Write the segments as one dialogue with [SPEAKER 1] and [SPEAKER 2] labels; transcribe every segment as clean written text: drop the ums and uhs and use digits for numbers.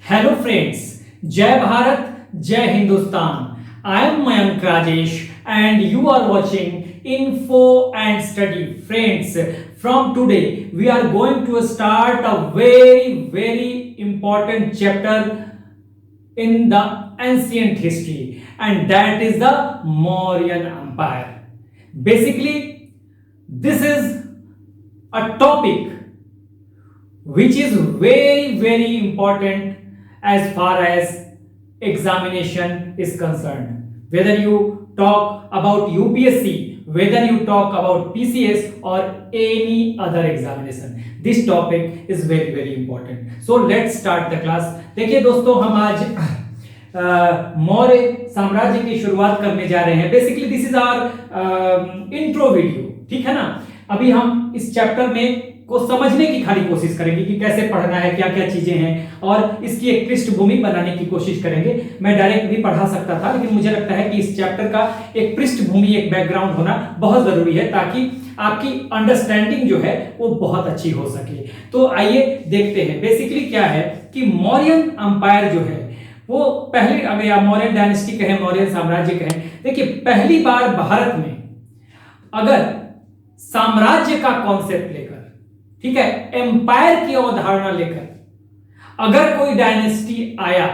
[SPEAKER 1] Hello friends, जय भारत, जय Hindustan. I am Mayank Rajesh and you are watching Info and Study. Friends, from today we are going to start a very important chapter in the ancient history, and that is the Mauryan Empire. Basically, this is a topic which is very important as far as examination is concerned. Whether you talk about UPSC, whether you talk about PCS or any other examination, this topic is very important. So let's start the class. देखिए दोस्तों, हम आज मौर्य साम्राज्य की शुरुआत करने जा रहे हैं. Basically this is our intro video, ठीक है ना. अभी हम इस चैप्टर में को समझने की खाली कोशिश करेंगे कि कैसे पढ़ना है, क्या क्या चीजें हैं, और इसकी एक पृष्ठभूमि बनाने की कोशिश करेंगे. मैं डायरेक्ट भी पढ़ा सकता था, लेकिन मुझे लगता है कि इस चैप्टर का एक पृष्ठभूमि, एक बैकग्राउंड होना बहुत जरूरी है ताकि आपकी अंडरस्टैंडिंग जो है वो बहुत अच्छी हो सके. तो आइए देखते हैं. बेसिकली क्या है कि मौर्यन अंपायर जो है वो पहले, अगर आप मौर्यन डायनेस्टी कहें, मौर्यन साम्राज्य कहें, देखिए पहली बार भारत में अगर साम्राज्य का कॉन्सेप्ट लेकर, ठीक है, एम्पायर की अवधारणा लेकर अगर कोई डायनेस्टी आया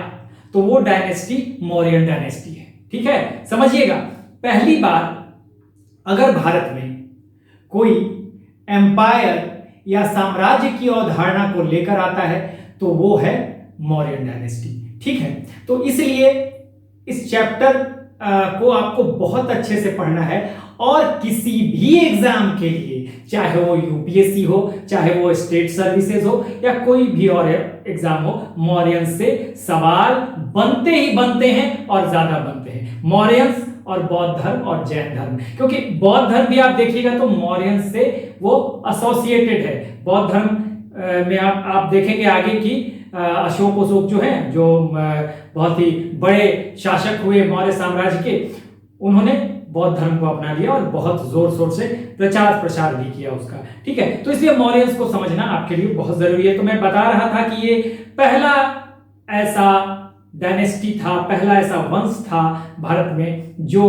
[SPEAKER 1] तो वो डायनेस्टी मौर्यन डायनेस्टी है. ठीक है, समझिएगा. पहली बार अगर भारत में कोई एम्पायर या साम्राज्य की अवधारणा को लेकर आता है तो वो है मौर्यन डायनेस्टी. ठीक है, तो इसलिए इस चैप्टर को आपको बहुत अच्छे से पढ़ना है, और किसी भी एग्जाम के लिए, चाहे वो यूपीएससी हो, चाहे वो स्टेट सर्विसेज हो, या कोई भी और एग्जाम हो, मौर्यन से सवाल बनते ही बनते हैं और ज्यादा बनते हैं. मौर्यन और बौद्ध धर्म और जैन धर्म, क्योंकि बौद्ध धर्म भी आप देखिएगा तो मौर्यन से वो एसोसिएटेड है. बौद्ध धर्म में आप देखेंगे आगे की अशोक जो हैं, जो बहुत ही बड़े शासक हुए मौर्य साम्राज्य के, उन्होंने बौद्ध धर्म को अपना लिया और बहुत जोर शोर से प्रचार प्रसार भी किया उसका. ठीक है, तो इसलिए मौर्यंस को समझना आपके लिए बहुत जरूरी है. तो मैं बता रहा था कि ये पहला ऐसा डायनेस्टी था, पहला ऐसा वंश था भारत में जो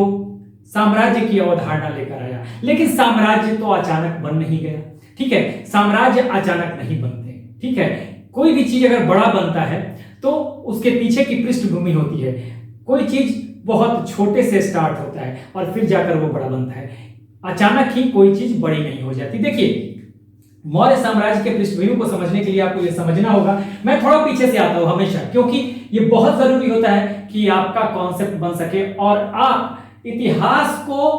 [SPEAKER 1] साम्राज्य की अवधारणा लेकर आया. लेकिन साम्राज्य तो अचानक बन नहीं गया. ठीक है, साम्राज्य अचानक नहीं बनते. ठीक है, कोई भी चीज अगर बड़ा बनता है तो उसके पीछे की पृष्ठभूमि होती है. कोई चीज बहुत छोटे से स्टार्ट होता है और फिर जाकर वो बड़ा बनता है. अचानक ही कोई चीज बड़ी नहीं हो जाती. देखिए, मौर्य साम्राज्य के पृष्ठभूमि को समझने के लिए आपको ये समझना होगा. मैं थोड़ा पीछे से आता हूं हमेशा, क्योंकि ये बहुत जरूरी होता है कि आपका कॉन्सेप्ट बन सके और आप इतिहास को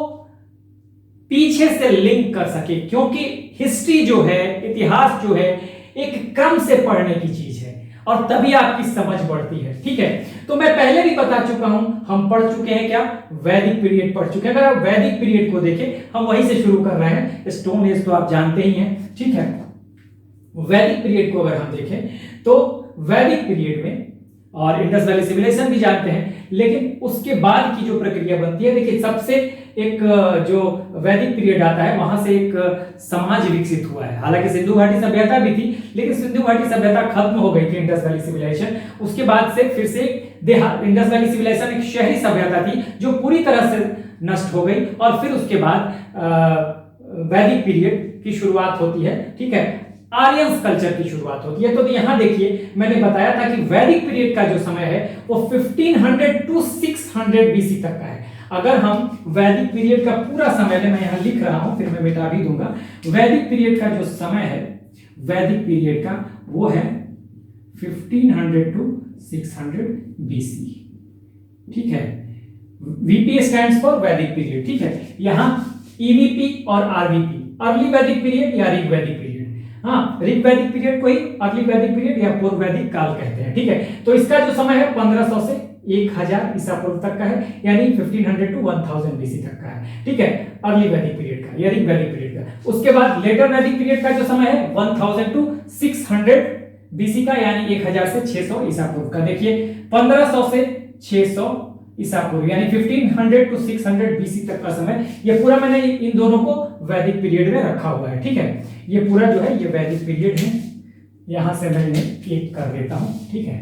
[SPEAKER 1] पीछे से लिंक कर सके. क्योंकि हिस्ट्री जो है, इतिहास जो है, एक क्रम से पढ़ने की चीज है और तभी आपकी समझ बढ़ती है. ठीक है, तो मैं पहले भी बता चुका हूं, हम पढ़ चुके हैं क्या, वैदिक पीरियड पढ़ चुके हैं. अगर आप वैदिक पीरियड को देखें, हम वहीं से शुरू कर रहे हैं. स्टोन एज तो आप जानते ही हैं. ठीक है, वैदिक पीरियड को अगर हम देखें तो वैदिक पीरियड में, और इंडस वैली सिविलाइजेशन भी जानते हैं, लेकिन उसके बाद की जो प्रक्रिया बनती है, देखिए सबसे एक जो वैदिक पीरियड आता है वहां से एक समाज विकसित हुआ है. हालांकि सिंधु घाटी सभ्यता भी थी, लेकिन सिंधु घाटी सभ्यता खत्म हो गई थी इंडस वैली सिविलाइजेशन. उसके बाद से फिर से इंडस वैली सिविलाइजेशन एक शहरी सभ्यता थी जो पूरी तरह से नष्ट हो गई, और फिर उसके बाद वैदिक पीरियड की शुरुआत होती है. ठीक है, आर्यन कल्चर की शुरुआत होती है. तो यहां देखिए, मैंने बताया था कि वैदिक पीरियड का जो समय है वो 1500 टू 600 बीसी तक का है. अगर हम वैदिक पीरियड का पूरा समय लें, मैं यहां लिख रहा हूं, फिर मैं मिटा भी दूंगा. वैदिक पीरियड का जो समय है, वैदिक पीरियड का, वो है 1500 टू 600 बीसी. ठीक है, वीपी स्टैंड्स फॉर वैदिक पीरियड. ठीक है, यहां ईवीपी और आरवीपी, अर्ली वैदिक पीरियड या ऋग वैदिक पीरियड. हाँ, ऋग वैदिक पीरियड को ही अर्ली वैदिक पीरियड या पूर्व वैदिक काल कहते हैं. ठीक है, तो इसका जो समय है 1500 से 1000 ईसा पूर्व तक का है, यानी 1500 टू 1000 बीसी तक का है. ठीक है, अर्ली वैदिक पीरियड का या ऋग वैदिक पीरियड का. उसके बाद लेटर वैदिक पीरियड का जो समय है 1000 टू 600 बीसी का, यानी 1000 से 600 ईसा पूर्व का. देखिए 1500 से 600 ईसा पूर्व, यानी 1500 टू 600 बीसी तक का समय, ये पूरा मैंने इन दोनों को वैदिक पीरियड में रखा हुआ है. ठीक है, ये पूरा जो है ये वैदिक पीरियड है. यहां से मैं इन्हें क्लिक कर देता हूं. ठीक है,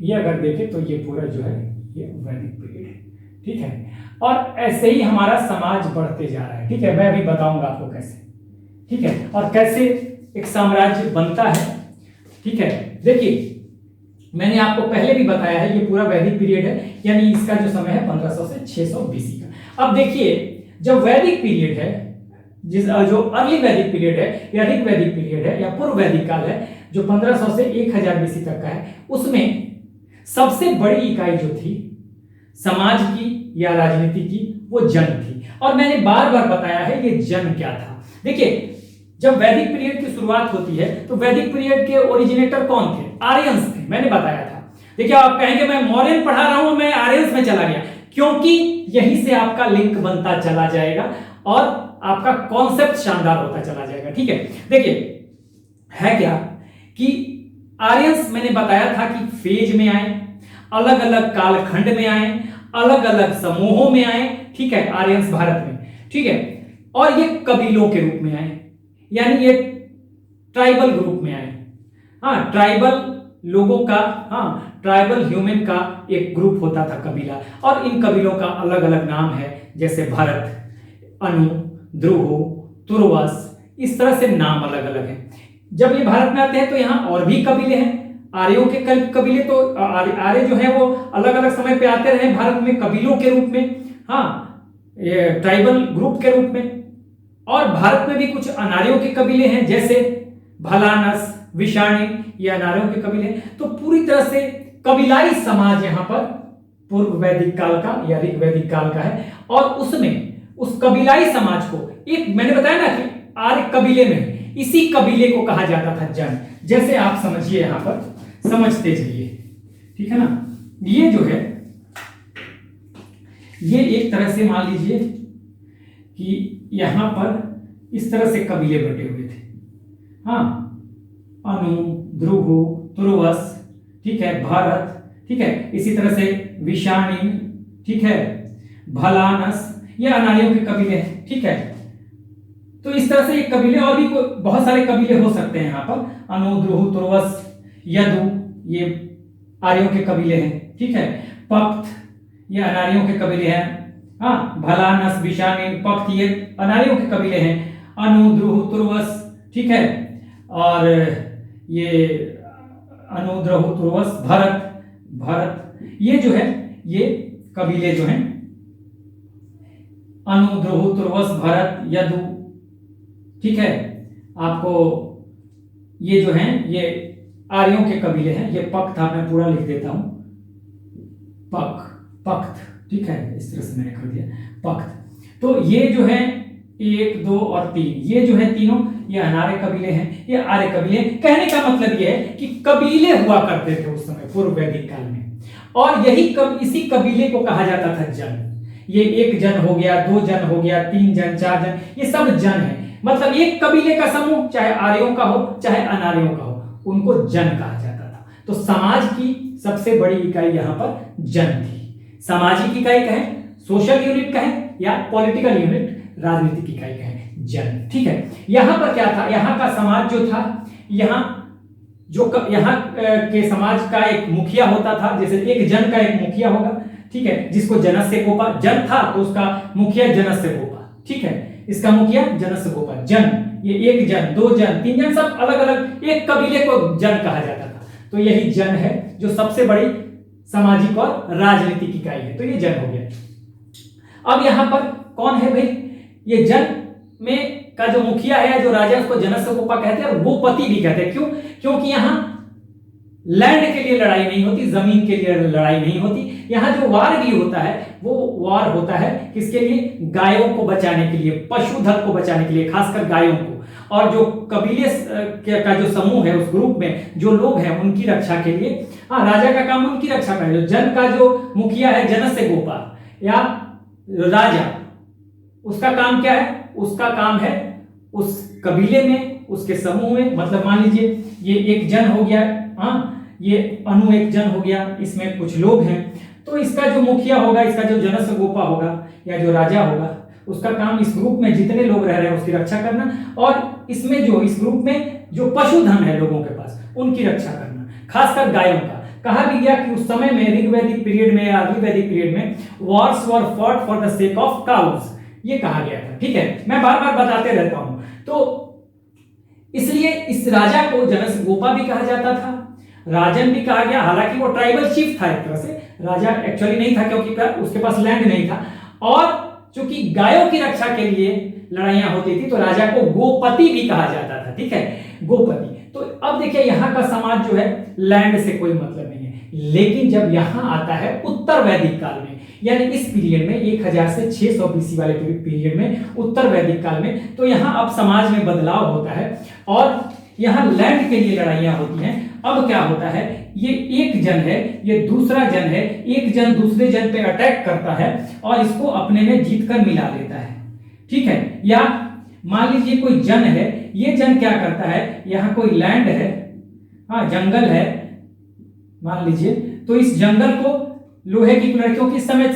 [SPEAKER 1] ये अगर देखें तो ये पूरा जो है ये वैदिक पीरियड है, ठीक है। और ऐसे ही हमारा समाज बढ़ते जा रहा है, ठीक है। मैं अभी बताऊंगा आपको कैसे, ठीक है, और कैसे एक साम्राज्य बनता है, ठीक है। देखिए मैंने आपको पहले भी बताया है ये पूरा वैदिक पीरियड है, यानी इसका जो समय है 1500 से 600 बीसी का। अब देखिए जब वैदिक पीरियड है, जिस जो अर्ली वैदिक पीरियड है या ऋग वैदिक पीरियड है या पूर्व वैदिक काल है, जो 1500 से 1000 बीसी तक का है, उसमें सबसे बड़ी इकाई जो थी समाज की या राजनीति की, वो जन थी। और मैंने बार बार बताया है ये जन क्या था। देखिए जब वैदिक पीरियड की शुरुआत होती है तो वैदिक पीरियड के ओरिजिनेटर कौन थे? आर्यंस थे, मैंने बताया था। देखिए आप कहेंगे मैं मौर्यन पढ़ा रहा हूं, मैं आर्यंस में चला गया, क्योंकि यहीं से आपका लिंक बनता चला जाएगा और आपका कॉन्सेप्ट शानदार होता चला जाएगा, ठीक है। देखिए है क्या कि आर्यंस मैंने बताया था कि फेज में आए, अलग अलग कालखंड में आए, अलग अलग समूहों में आए, ठीक है, आर्यंस भारत में, ठीक है। और ये कबीलों के रूप में आए, यानी ये ट्राइबल ग्रुप में आए। हाँ, ट्राइबल लोगों का, हाँ, ट्राइबल ह्यूमन का एक ग्रुप होता था कबीला, और इन कबीलों का अलग अलग नाम है, जैसे भरत, अनु, ध्रुव, तुर्वस, इस तरह से नाम अलग अलग है। जब ये भारत में आते हैं तो यहाँ और भी कबीले हैं, आर्यों के कबीले, तो आर्य जो है वो अलग अलग समय पे आते रहे भारत में कबीलों के रूप में, हाँ, ये ट्राइबल ग्रुप के रूप में। और भारत में भी कुछ अनार्यों के कबीले हैं, जैसे भलानस, विषाणी, ये अनार्यों के कबीले हैं। तो पूरी तरह से कबीलाई समाज यहाँ पर पूर्व वैदिक काल का या ऋग वैदिक काल का है। और उसमें उस कबीलाई समाज को, एक मैंने बताया ना कि आर्य कबीले में, इसी कबीले को कहा जाता था जन। जैसे आप समझिए, यहां पर समझते जाइए, ठीक है ना। ये जो है ये एक तरह से मान लीजिए कि यहां पर इस तरह से कबीले बटे हुए थे, हाँ, अनु, ध्रुव, तुर्वस, ठीक है, भारत, ठीक है, इसी तरह से विषाणी, ठीक है, भलानस, ये अनार्यों के कबीले हैं, ठीक है। तो इस तरह से ये कबीले, और भी बहुत सारे कबीले हो सकते हैं यहाँ पर, अनु, ध्रुव, तुर्वस, यदु, ये आर्यों के कबीले हैं, ठीक है, पक्त, ये अनार्यों के कबीले हैं, हाँ, भलानस, विषाणी, पक्त, ये अनार्यों के कबीले हैं, अनु, ध्रुव, तुर्वस, ठीक है, और ये अनु, ध्रुव, तुर्वस, भरत, ये जो है ये कबीले जो हैं, अनु, ध्रुव, तुर्वस, भरत, यदु, ठीक है। आपको ये जो हैं ये आर्यों के कबीले हैं। ये पक्त था, मैं पूरा लिख देता हूं, पक्त, ठीक है, इस तरह से मैंने कर दिया पक्त। तो ये जो है 1, 2 और 3, ये जो है तीनों, ये अनार्य कबीले हैं, ये आर्य कबीले। कहने का मतलब ये है कि कबीले हुआ करते थे उस समय पूर्व वैदिक काल में, और इसी कबीले को कहा जाता था जन। ये 1 जन हो गया, 2 जन हो गया, 3 जन, 4 जन, ये सब जन है। मतलब एक कबीले का समूह, चाहे आर्यों का हो चाहे अनार्यों का हो, उनको जन कहा जाता था। तो समाज की सबसे बड़ी इकाई यहां पर जन थी। सामाजिक इकाई कहें, सोशल यूनिट कहें, या पॉलिटिकल यूनिट, राजनीतिक इकाई कहें, जन, ठीक है। यहां पर क्या था, यहां का समाज जो था, यहाँ के समाज का एक मुखिया होता था। जैसे एक जन का एक मुखिया होगा, ठीक है, जिसको जनस्य गोपा, जन था तो उसका मुखिया जनस्य गोपा, ठीक है, इसका मुखिया जनस्य गोपा, जन, ये 1 जन, 2 जन, 3 जन, सब अलग अलग, एक कबीले को जन कहा जाता था। तो यही जन है जो सबसे बड़ी सामाजिक और राजनीतिक इकाई है। तो ये जन हो गया। अब यहां पर कौन है भाई, ये जन में का जो मुखिया है, जो राजा, उसको जनस्य गोपा कहते हैं, और गोपति भी कहते हैं। क्यों? क्योंकि यहां लैंड के लिए लड़ाई नहीं होती, जमीन के लिए लड़ाई नहीं होती। यहां जो वार भी होता है, वो वार होता है किसके लिए? गायों को बचाने के लिए, पशुधन को बचाने के लिए, खासकर गायों को। और जो कबीले का जो समूह है, उस ग्रुप में जो लोग हैं, उनकी रक्षा के लिए, हाँ, राजा का काम उनकी रक्षा करना। जो जन का जो मुखिया है, जनस्य गोपा या राजा, उसका काम क्या है? उसका काम है उस कबीले में, उसके समूह में, मतलब मान लीजिए ये 1 जन हो गया, हाँ, ये अनु 1 जन हो गया, इसमें कुछ लोग हैं, तो इसका जो मुखिया होगा, इसका जो जनस्य गोपा होगा या जो राजा होगा, उसका काम इस ग्रुप में जितने लोग रह रहे हैं उसकी रक्षा करना, और इसमें जो इस ग्रुप में जो पशुधन है लोगों के पास, उनकी रक्षा करना, खासकर गायों का। कहा भी गया कि उस समय में ऋग्वैदिक पीरियड में या अर्ली वैदिक पीरियड में Wars were fought for the sake of cows, ये कहा गया था। ठीक है, मैं बार बार बताते रहता हूं। तो इसलिए इस राजा को जनस गोपा भी कहा जाता था, राजन भी कहा गया। हालांकि वो ट्राइबल चीफ था, एक तरह से राजा एक्चुअली नहीं था क्योंकि उसके पास लैंड नहीं था। और चूंकि गायों की रक्षा के लिए लड़ाइयां होती थी तो राजा को गोपति भी कहा जाता था। ठीक है, गोपति। तो अब देखिए यहाँ का समाज जो है लैंड से कोई मतलब नहीं है, लेकिन जब यहाँ आता है उत्तर वैदिक काल में, यानी इस पीरियड में 1000 से 600 बीसी वाले पीरियड में, उत्तर वैदिक काल में, तो यहाँ अब समाज में बदलाव होता है और यहाँ लैंड के लिए लड़ाइयां होती हैं। अब क्या होता है, ये एक जन है, ये दूसरा जन है, एक जन दूसरे जन पे अटैक करता है और इसको अपने में जीत कर मिला लेता है। ठीक है, या मान लीजिए कोई जन है, ये जन क्या करता है, यहाँ कोई लैंड है, हाँ जंगल है मान लीजिए, तो इस जंगल को लोहे की कुल्हाड़ी, क्योंकि इस समय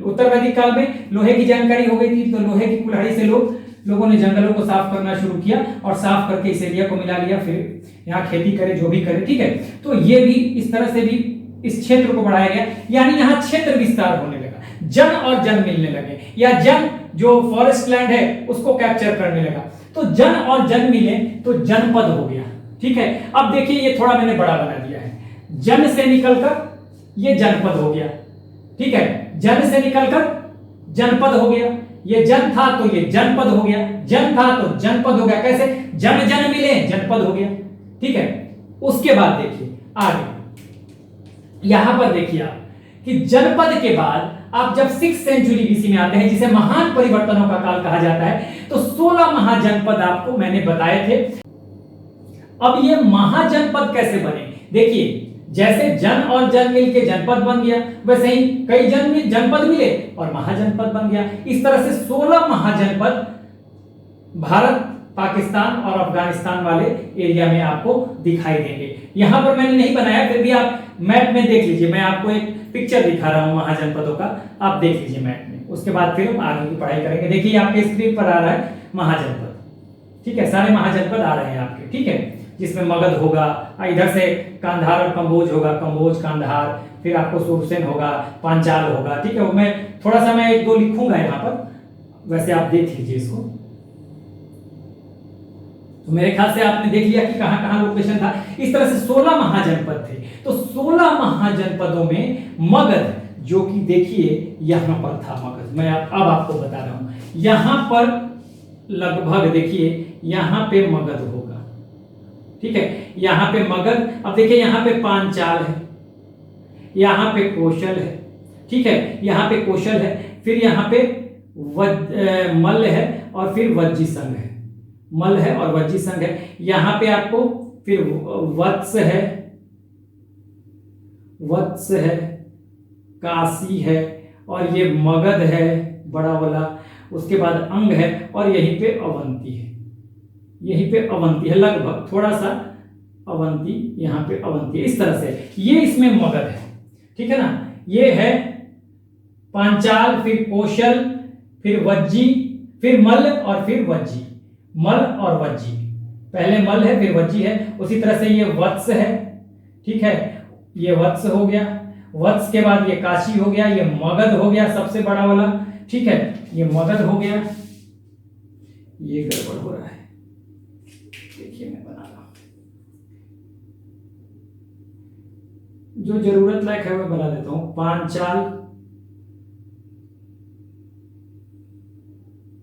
[SPEAKER 1] उत्तर वैदिक काल में लोहे की जानकारी हो गई थी, तो लोहे की कुल्हाड़ी से लोगों ने जंगलों को साफ करना शुरू किया और साफ करके इस एरिया को मिला लिया, फिर यहाँ खेती करे, जो भी करे। ठीक है, तो ये भी इस तरह से भी इस क्षेत्र को बढ़ाया गया, यानी यहाँ क्षेत्र विस्तार होने लगा, जन और जन मिलने लगे, या जन जो फॉरेस्ट लैंड है उसको कैप्चर करने लगा। तो जन और जन मिले तो जनपद हो गया। ठीक है, अब देखिए ये थोड़ा मैंने बड़ा बना दिया है, जन से निकलकर ये जनपद हो गया। ठीक है, जन से निकलकर जनपद हो गया, ये जन था तो ये जनपद हो गया, जन था तो जनपद हो गया। कैसे, जन जन मिले जनपद हो गया। ठीक है, उसके बाद देखिए आगे, यहां पर देखिए आप कि जनपद के बाद आप जब 6th सेंचुरी बीसी में आते हैं, जिसे महान परिवर्तनों का काल कहा जाता है, तो 16 महाजनपद आपको मैंने बताए थे। अब ये महाजनपद कैसे बने, देखिए जैसे जन और जन मिलके जनपद बन गया, वैसे ही कई जनपद मिले और महाजनपद बन गया। इस तरह से 16 महाजनपद भारत, पाकिस्तान और अफगानिस्तान वाले एरिया में आपको दिखाई देंगे। यहां पर मैंने नहीं बनाया, फिर भी आप मैप में देख लीजिए, मैं आपको एक पिक्चर दिखा रहा हूं महाजनपदों का, आप देख लीजिए मैप में, उसके बाद फिर हम आगे की पढ़ाई करेंगे। देखिए आपके स्क्रीन पर आ रहा है महाजनपद। ठीक है, सारे महाजनपद आ रहे हैं आपके। ठीक है, जिसमें मगध होगा, इधर से कांधार और कंबोज होगा, कंबोज कांधार, फिर आपको सुरसेन होगा, पांचाल होगा। ठीक है, मैं थोड़ा सा मैं 1-2 लिखूंगा यहाँ पर, वैसे आप देख लीजिए इसको। तो मेरे ख्याल से आपने देख लिया कि कहां कहां लोकेशन था। इस तरह से 16 महाजनपद थे। तो 16 महाजनपदों में मगध, जो कि देखिए यहां पर था मगध, मैं अब आपको बता रहा हूं, यहां पर लगभग देखिए यहां पे मगध होगा। ठीक है, यहां पे मगध, अब देखिए यहां पे पांचाल है, यहां पे कौशल है। ठीक है, यहां पे कौशल है, फिर यहां पे मल्ल है और फिर वज्जी संघ है, मल है और वज्जी संघ है। यहां पे आपको फिर वत्स है, काशी है और ये मगध है बड़ा वाला, उसके बाद अंग है और यहीं पे अवंती है, यहीं पे अवंती है लगभग, थोड़ा सा अवंती, यहां पे अवंती है। इस तरह से ये इसमें मगध है। ठीक है ना, ये है पांचाल, फिर कौशल, फिर वज्जी, फिर मल्ल और फिर वज्जी, मल और वज्जी, पहले मल है फिर वज्जी है। उसी तरह से ये वत्स है। ठीक है, ये वत्स हो गया, वत्स के बाद ये काशी हो गया, ये मगध हो गया सबसे बड़ा वाला। ठीक है, ये मगध हो गया, ये गड़बड़ हो रहा है, देखिए मैं बना रहा हूं, जो जरूरत लायक है मैं बना देता हूं। पांचाल,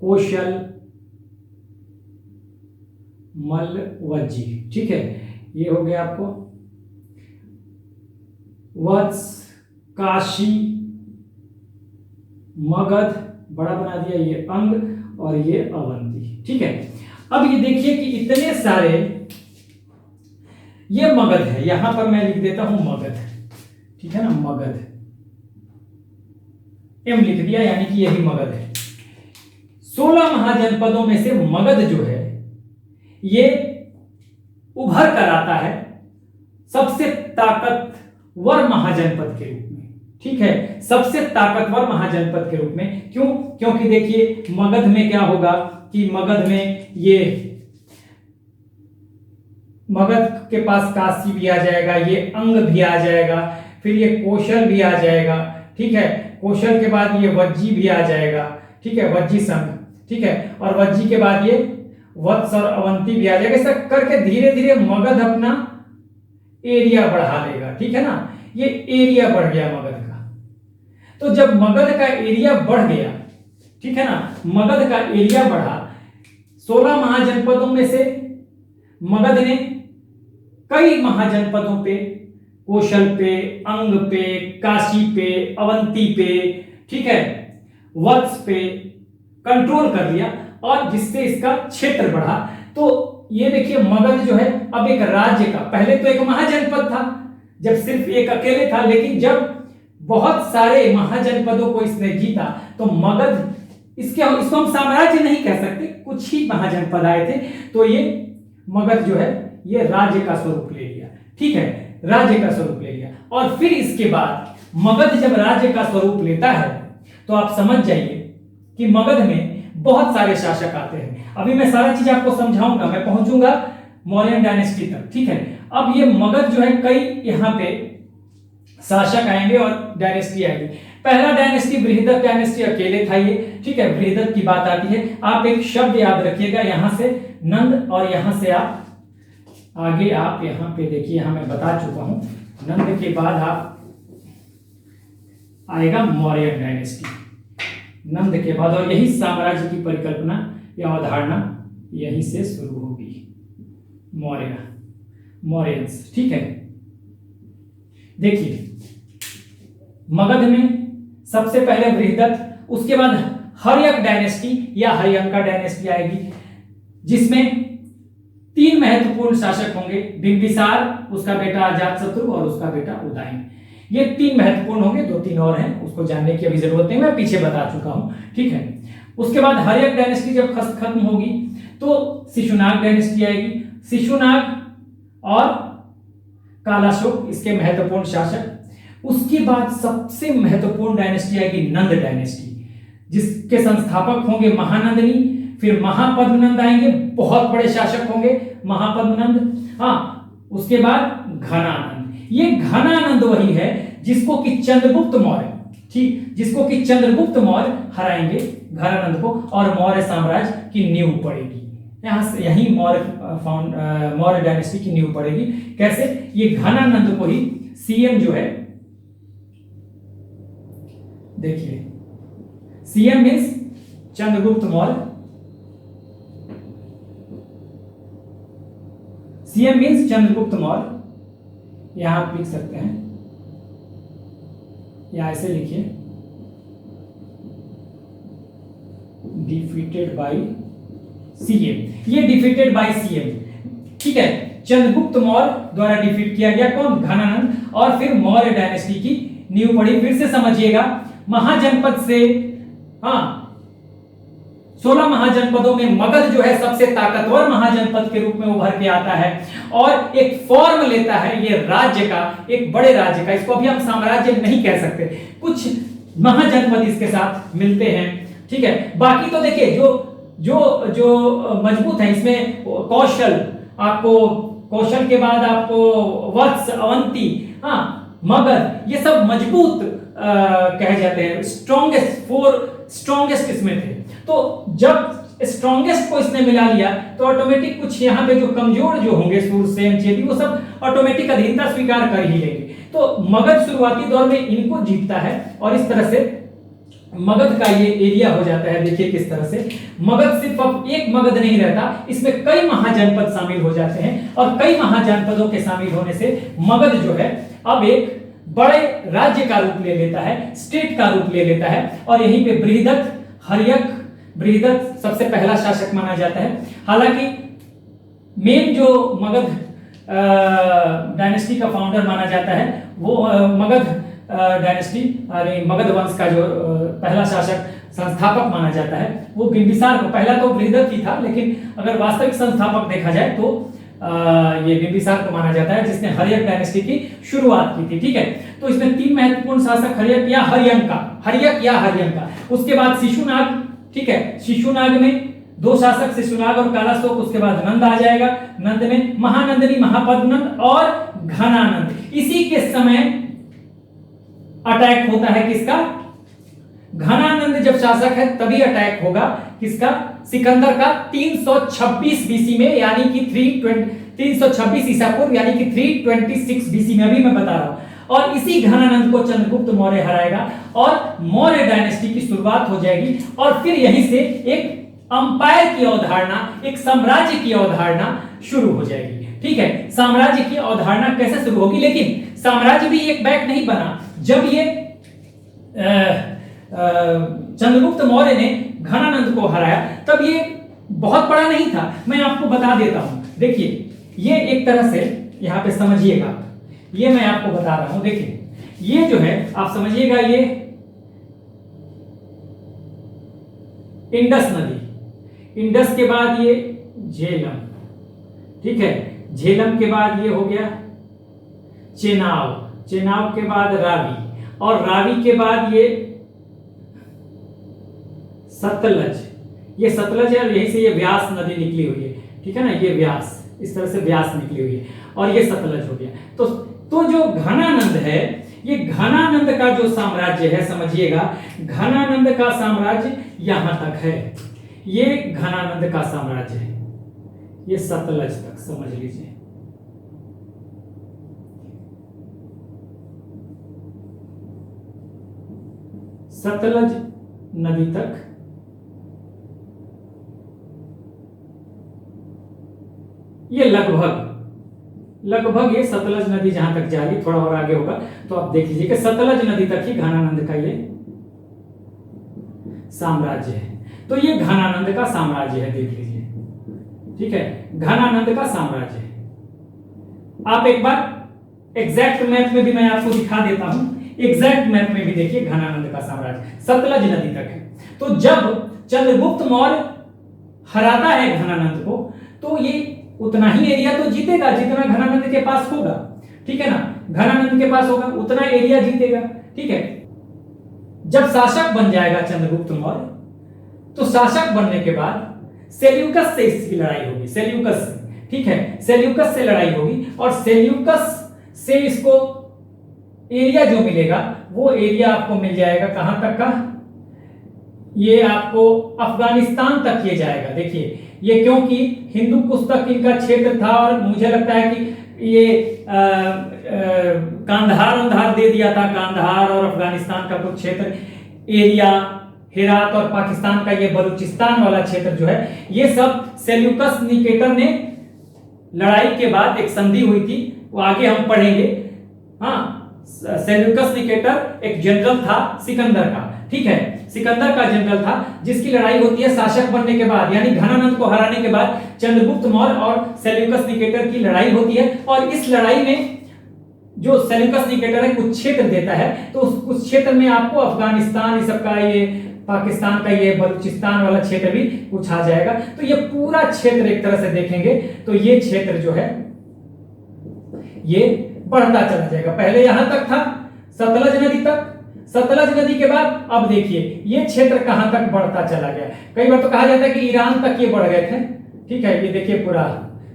[SPEAKER 1] कौशल, मल, वज्जी। ठीक है, ये हो गया आपको वत्स, काशी, मगध बड़ा बना दिया, ये अंग और ये अवंती। ठीक है, अब ये देखिए कि इतने सारे, ये मगध है, यहां पर मैं लिख देता हूं मगध। ठीक है ना, मगध एम लिख दिया, यानी कि यही मगध है। 16 महाजनपदों में से मगध जो है ये उभर कर आता है सबसे ताकतवर महाजनपद के रूप में। ठीक है, सबसे ताकतवर महाजनपद के रूप में। क्यों? क्योंकि देखिए मगध में क्या होगा कि मगध में ये मगध के पास काशी भी आ जाएगा, ये अंग भी आ जाएगा, फिर ये कौशल भी आ जाएगा, ठीक है। कौशल के बाद ये वज्जी भी आ जाएगा, ठीक है, वज्जी संघ, ठीक है। और वज्जी के बाद ये वत्स और अवंती भी आ जाएगा। ऐसा करके धीरे धीरे मगध अपना एरिया बढ़ा लेगा, ठीक है ना। ये एरिया बढ़ गया मगध का। तो जब मगध का एरिया बढ़ गया, ठीक है ना, मगध का एरिया बढ़ा, 16 महाजनपदों में से मगध ने कई महाजनपदों पे, कौशल पे, अंग पे, काशी पे, अवंती पे, ठीक है, वत्स पे कंट्रोल कर लिया, और जिससे इसका क्षेत्र बढ़ा। तो ये देखिए मगध जो है अब एक राज्य का, पहले तो एक महाजनपद था जब सिर्फ एक अकेले था, लेकिन जब बहुत सारे महाजनपदों को इसने जीता तो मगध, इसको हम साम्राज्य नहीं कह सकते, कुछ ही महाजनपद आए थे, तो ये मगध जो है ये राज्य का स्वरूप ले लिया, ठीक है, राज्य का स्वरूप ले लिया। और फिर इसके बाद मगध जब राज्य का स्वरूप लेता है तो आप समझ जाइए कि मगध में बहुत सारे शासक आते हैं। अभी मैं सारा चीज आपको समझाऊंगा, मैं पहुंचूंगा मौर्यन डायनेस्टी तक, ठीक है। अब ये मगध जो है कई यहाँ पे शासक आएंगे और डायनेस्टी आएगी। पहला डायनेस्टी बृहदत्त डायनेस्टी अकेले था ये, ठीक है, बृहदत्त की बात आती है। आप एक शब्द याद रखिएगा, यहां से नंद और यहां से आप आगे, आप यहां पे देखिए, यहां मैं बता चुका हूं, नंद के बाद आप आएगा मौर्यन डायनेस्टी, नंद के बाद, और यही साम्राज्य की परिकल्पना या अवधारणा यहीं से शुरू होगी, मौर्यंस, ठीक है। देखिए मगध में सबसे पहले बृहदत्त, उसके बाद हर्यक डायनेस्टी या हर्यंका डायनेस्टी आएगी, जिसमें 3 महत्वपूर्ण शासक होंगे, बिंबिसार, उसका बेटा अजातशत्रु और उसका बेटा उदयन। ये 3 महत्वपूर्ण होंगे, 2-3 और हैं, उसको जानने की अभी जरूरत नहीं, मैं पीछे बता चुका हूं, ठीक है। उसके बाद हर्यक डायनेस्टी जब खत्म होगी तो शिशुनाग डायनेस्टी आएगी। शिशुनाग और कालाशोक इसके महत्वपूर्ण शासक। उसके बाद सबसे महत्वपूर्ण डायनेस्टी आएगी नंद डायनेस्टी, जिसके संस्थापक होंगे महानंदनी, फिर महापद्मनंद आएंगे, बहुत बड़े शासक होंगे महापद्मनंद, हाँ। उसके बाद घनानंद, ये घनानंद वही है जिसको कि चंद्रगुप्त मौर्य, ठीक, जिसको कि चंद्रगुप्त मौर्य हराएंगे घनानंद को, और मौर्य साम्राज्य की नींव पड़ेगी। यहां से यही मौर्य डायनेस्टी की नींव पड़ेगी। कैसे? ये घनानंद को ही सीएम जो है, देखिए CM means Chandragupta Maurya, CM means Chandragupta Maurya, यहां आप लिख सकते हैं, या ऐसे लिखिए, डिफीटेड बाय सीएम, ये डिफीटेड बाय सीएम, ठीक है। चंद्रगुप्त मौर्य द्वारा डिफीट किया गया, कौन? घनानंद, और फिर मौर्य डायनेस्टी की नींव पड़ी। फिर से समझिएगा, महाजनपद से, हाँ, 16 महाजनपदों में मगध जो है सबसे ताकतवर महाजनपद के रूप में उभर के आता है और एक फॉर्म लेता है ये राज्य का, एक बड़े राज्य का। इसको अभी हम साम्राज्य नहीं कह सकते, कुछ महाजनपद इसके साथ मिलते हैं, ठीक है। बाकी तो देखिए जो मजबूत है इसमें कौशल, आपको कौशल के बाद आपको वत्स, अवंती, हाँ, मगध, ये सब मजबूत कहे जाते हैं, स्ट्रॉन्गेस्ट इसमें थे। तो जब स्ट्रॉन्गेस्ट को इसने मिला लिया तो ऑटोमेटिक कुछ यहाँ पे जो कमजोर जो होंगे, सूरसेन, चेदी, वो सब ऑटोमेटिक अधीनता स्वीकार कर ही लेंगे। तो मगध शुरुआती दौर में इनको जीतता है और इस तरह से मगध का ये एरिया हो जाता है। देखिए किस तरह से मगध सिर्फ अब एक मगध नहीं रहता, इसमें कई महाजनपद शामिल हो जाते हैं और कई महाजनपदों के शामिल होने से मगध जो है अब एक बड़े राज्य का रूप ले लेता है, स्टेट का रूप ले लेता है। और यहीं पे बृहदत्त, हर्यक, बृहदत्त सबसे पहला शासक माना जाता है। हालांकि मेन जो मगध डायनेस्टी का फाउंडर माना जाता है वो मगध डायनेस्टी, अरे मगध वंश का जो पहला शासक, संस्थापक माना जाता है वो बिंबिसार को, पहला तो बृहदत्त ही था, लेकिन अगर वास्तविक संस्थापक देखा जाए तो ये बिंबिसार को माना जाता है, जिसने हर्यक डायनेस्टी की शुरुआत की थी, ठीक है। तो इसमें 3 महत्वपूर्ण शासक, हर्यक या हर्यंका, हर्यक या हर्यंका। उसके बाद शिशुनाग, ठीक है, शिशुनाग में दो शासक से सुनाग और कालाशोक, उसके बाद नंद आ जाएगा। नंद में महानंदनी, महापद्मनंद और घनानंद। इसी के समय अटैक होता है किसका? घनानंद जब शासक है तभी अटैक होगा किसका? सिकंदर का 326 बीसी में, यानी कि 326 ईसा पूर्व, यानी कि 326 बीसी में, अभी मैं बता रहा हूं। और इसी घनानंद को चंद्रगुप्त मौर्य हराएगा और मौर्य डायनेस्टी की शुरुआत हो जाएगी। और फिर यहीं से एक अंपायर की अवधारणा, एक साम्राज्य की अवधारणा शुरू हो जाएगी। ठीक है, साम्राज्य की अवधारणा कैसे शुरू होगी? लेकिन साम्राज्य भी एक बैक नहीं बना। जब ये चंद्रगुप्त मौर्य ने घनानंद को हराया तब ये बहुत बड़ा नहीं था। मैं आपको बता देता हूं, देखिए ये एक तरह से यहां पे समझिएगा, ये मैं आपको बता रहा हूं। देखिए ये जो है आप समझिएगा, ये इंडस नदी, इंडस के बाद ये झेलम, ठीक है, झेलम के बाद ये हो गया चेनाब, चेनाब के बाद रावी, और रावी के बाद ये सतलज, ये सतलज है, और यहीं से ये व्यास नदी निकली हुई है। ठीक है ना, ये व्यास, इस तरह से व्यास निकली हुई है, और ये सतलज हो गया। तो जो घनानंद है, ये घनानंद का जो साम्राज्य है, समझिएगा घनानंद का साम्राज्य यहां तक है, ये घनानंद का साम्राज्य है, ये सतलज तक समझ लीजिए। सतलज नदी तक ये लगभग ये सतलज नदी जहां तक जा रही, थोड़ा और आगे होगा तो आप देख लीजिए कि सतलज नदी तक ही घनानंद का ये साम्राज्य है। तो ये घनानंद का साम्राज्य है, देख लीजिए। ठीक है, घनानंद का साम्राज्य है। आप एक बार एग्जैक्ट मैप में भी मैं आपको दिखा देता हूं, एग्जैक्ट मैप में भी देखिए घनानंद का साम्राज्य सतलज नदी तक है। तो जब चंद्रगुप्त मौर्य हराता है घनानंद को, तो ये उतना ही एरिया तो जीतेगा जितना घनानंद के पास होगा। ठीक है ना, घनानंद के पास होगा उतना एरिया जीतेगा। ठीक है, जब शासक बन जाएगा चंद्रगुप्त मौर्य, तो शासक बनने के बाद सेल्यूकस से इसकी लड़ाई होगी, सेल्यूकस से। ठीक है, सेल्यूकस से लड़ाई होगी, और सेल्यूकस से इसको एरिया जो मिलेगा वो एरिया आपको मिल जाएगा कहां तक का? ये आपको अफगानिस्तान तक ये जाएगा। देखिए ये क्योंकि हिंदू कुश तक इनका क्षेत्र था, और मुझे लगता है कि ये कांधार दे दिया था, कांधार और अफगानिस्तान का कुछ क्षेत्र एरिया, हेरात और पाकिस्तान का ये बलूचिस्तान वाला क्षेत्र जो है, ये सब सेल्यूकस निकेटर ने लड़ाई के बाद एक संधि हुई थी, वो आगे हम पढ़ेंगे। हाँ, सेल्यूकस निकेटर एक जनरल था सिकंदर का। ठीक है, सिकंदर का जनरल था, जिसकी लड़ाई होती है शासक बनने के बाद, यानी घनानंद को हराने के बाद चंद्रगुप्त मौर्य और सेल्यूकस निकेटर की लड़ाई होती है। और इस लड़ाई में जो सेल्यूकस निकेटर है कुछ क्षेत्र देता है, तो उस क्षेत्र में आपको अफगानिस्तान, इस सबका ये पाकिस्तान का ये बलूचिस्तान वाला क्षेत्र भी कुछ आ जाएगा। तो ये पूरा क्षेत्र एक तरह से देखेंगे तो ये क्षेत्र जो है ये बढ़ता चला जाएगा। पहले यहां तक था सतलज नदी तक, सतलज नदी के बाद अब देखिए ये क्षेत्र कहां तक बढ़ता चला गया। कई बार तो कहा जाता है कि ईरान तक ये बढ़ गए थे। ठीक है, ये देखिए पूरा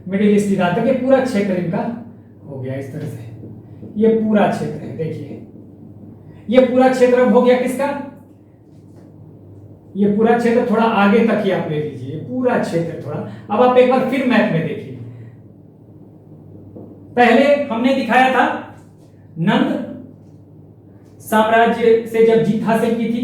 [SPEAKER 1] मिडिल ईस्ट ईरान तक ये पूरा क्षेत्र इनका हो गया इस तरह से। ये पूरा क्षेत्र है, देखिए ये पूरा क्षेत्र अब हो गया किसका? ये पूरा क्षेत्र थोड़ा आगे तक ही आप ले लीजिए, पूरा क्षेत्र थोड़ा। अब आप एक बार फिर मैप में देखिए, पहले हमने दिखाया था नंद साम्राज्य से जब जीत हासिल की थी,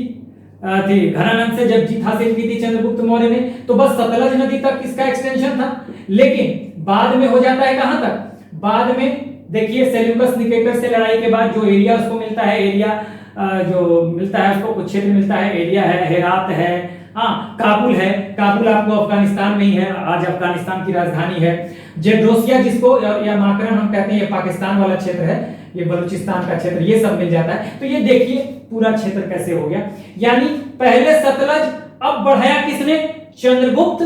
[SPEAKER 1] घनानंद से जब जीत हासिल की थी चंद्रगुप्त मौर्य ने, तो बस सतलज नदी तक इसका एक्सटेंशन था। लेकिन बाद में हो जाता है कहां तक? बाद में देखिए सेल्यूकस निकेटर से लड़ाई के बाद जो एरिया उसको मिलता है, एरिया जो मिलता है उसको कुछ क्षेत्र मिलता है, एरिया है, हेरात है, हाँ काबुल है। काबुल आपको अफगानिस्तान में ही है, आज अफगानिस्तान की राजधानी है। जेड्रोसिया जिसको या माकरन हम कहते हैं, ये पाकिस्तान वाला क्षेत्र है, ये बलूचिस्तान का क्षेत्र, ये सब मिल जाता है। तो ये देखिए पूरा क्षेत्र कैसे हो गया, यानी पहले सतलज, अब बढ़ाया किसने? चंद्रगुप्त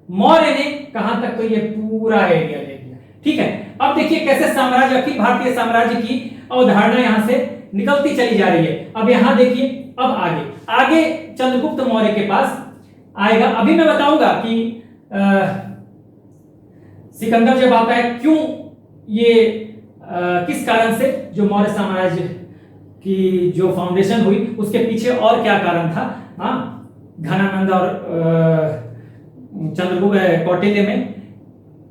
[SPEAKER 1] मौर्य ने। कहां तक? तो ये पूरा एरिया ले लिया। ठीक है, अब देखिए कैसे साम्राज्य, अखिल भारतीय साम्राज्य की अवधारणा यहां से निकलती चली जा रही है। अब यहां देखिए, अब आगे चंद्रगुप्त मौर्य के पास आएगा। अभी मैं बताऊंगा कि सिकंदर जब आता है क्यों, ये किस कारण से जो मौर्य साम्राज्य की जो फाउंडेशन हुई उसके पीछे और क्या कारण था। हाँ, घनानंद और चंद्रगुप्त कौटिल्य में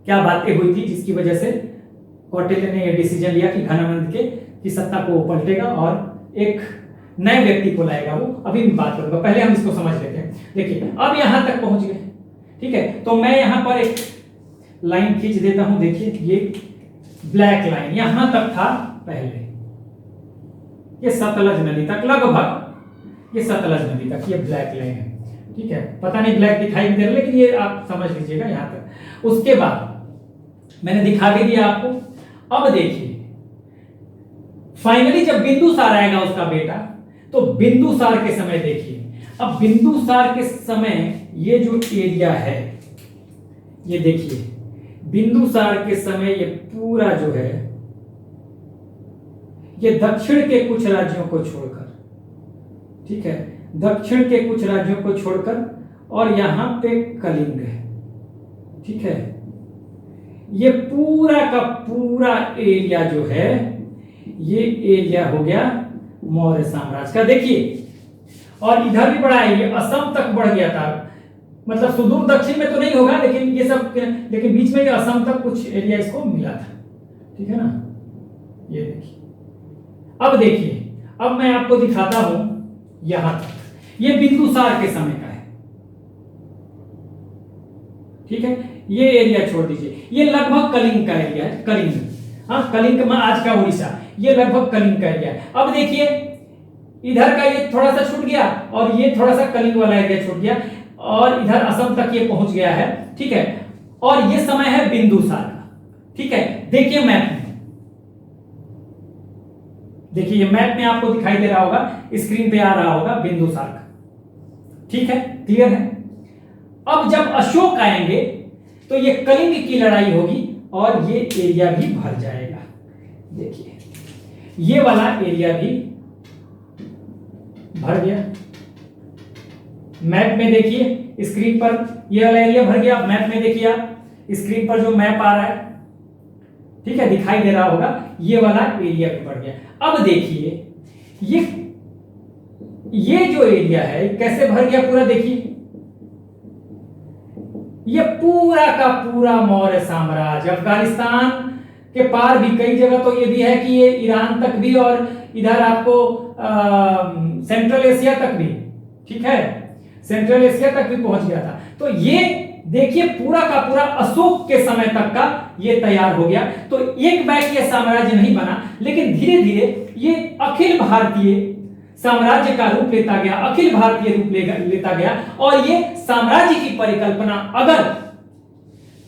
[SPEAKER 1] क्या बातें हुई थी जिसकी वजह से कौटिल्य ने यह डिसीजन लिया कि घनानंद के की सत्ता को पलटेगा और एक नए व्यक्ति को लाएगा। वो अभी भी बात करूंगा, पहले हम इसको समझ लेते हैं। देखिए अब यहां तक पहुंच गए, ठीक है। तो मैं यहां पर एक लाइन खींच देता हूं। देखिए ये ब्लैक लाइन यहां तक था पहले, ये सतलज नदी तक, लगभग ये सतलज नदी तक ये ब्लैक लाइन है, ठीक है। पता नहीं ब्लैक दिखाई दे रहा, लेकिन ये आप समझ लीजिएगा यहां तक। उसके बाद मैंने दिखा भी दिया आपको। अब देखिए फाइनली जब बिंदुसार आएगा उसका बेटा, तो बिंदुसार के समय देखिए, अब बिंदुसार के समय ये जो एरिया है, ये देखिए बिंदुसार के समय ये पूरा जो है ये दक्षिण के कुछ राज्यों को छोड़कर, ठीक है, दक्षिण के कुछ राज्यों को छोड़कर, और यहां पे कलिंग है, ठीक है। ये पूरा का पूरा एरिया जो है ये एरिया हो गया मौर्य साम्राज्य का। देखिए और इधर भी बढ़ा है, ये असम तक बढ़ गया था, मतलब सुदूर दक्षिण में तो नहीं होगा लेकिन ये सब, लेकिन बीच में ये असम तक कुछ एरिया इसको मिला था, ठीक है ना। ये देखिए, अब देखिए, अब मैं आपको दिखाता हूं यहां तक, ये बिंदुसार के समय का है, ठीक है। ये एरिया छोड़ दीजिए, ये लगभग कलिंग का एरिया है, कलिंग, हाँ कलिंग में आज का उड़ीसा, ये लगभग कलिंग का एरिया है। अब देखिए इधर का ये थोड़ा सा छूट गया और ये थोड़ा सा कलिंग वाला एरिया छूट गया और इधर असम तक ये पहुंच गया है, ठीक है। और ये समय है बिंदुसार का, ठीक है। देखिए मैप में, देखिए ये मैप में आपको दिखाई दे रहा होगा, स्क्रीन पे आ रहा होगा बिंदुसार का, ठीक है, क्लियर है। अब जब अशोक आएंगे तो ये कलिंग की लड़ाई होगी और ये एरिया भी भर जाएगा। देखिए ये वाला एरिया भी भर गया, मैप में देखिए स्क्रीन पर ये वाला एरिया भर गया। मैप में देखिए आप स्क्रीन पर जो मैप आ रहा है, ठीक है, दिखाई दे रहा होगा, ये वाला एरिया भी बढ़ गया। अब देखिए ये जो एरिया है कैसे भर गया पूरा, देखिए ये पूरा का पूरा मौर्य साम्राज्य, अफगानिस्तान के पार भी कई जगह तो ये भी है कि ये ईरान तक भी, और इधर आपको सेंट्रल एशिया तक भी, ठीक है, सेंट्रल एशिया तक भी पहुंच गया था। तो ये देखिए पूरा का पूरा अशोक के समय तक का ये तैयार हो गया। तो एक बैग ये साम्राज्य नहीं बना, लेकिन धीरे धीरे ये अखिल भारतीय साम्राज्य का रूप लेता गया, अखिल भारतीय रूप लेता गया। और ये साम्राज्य की परिकल्पना अगर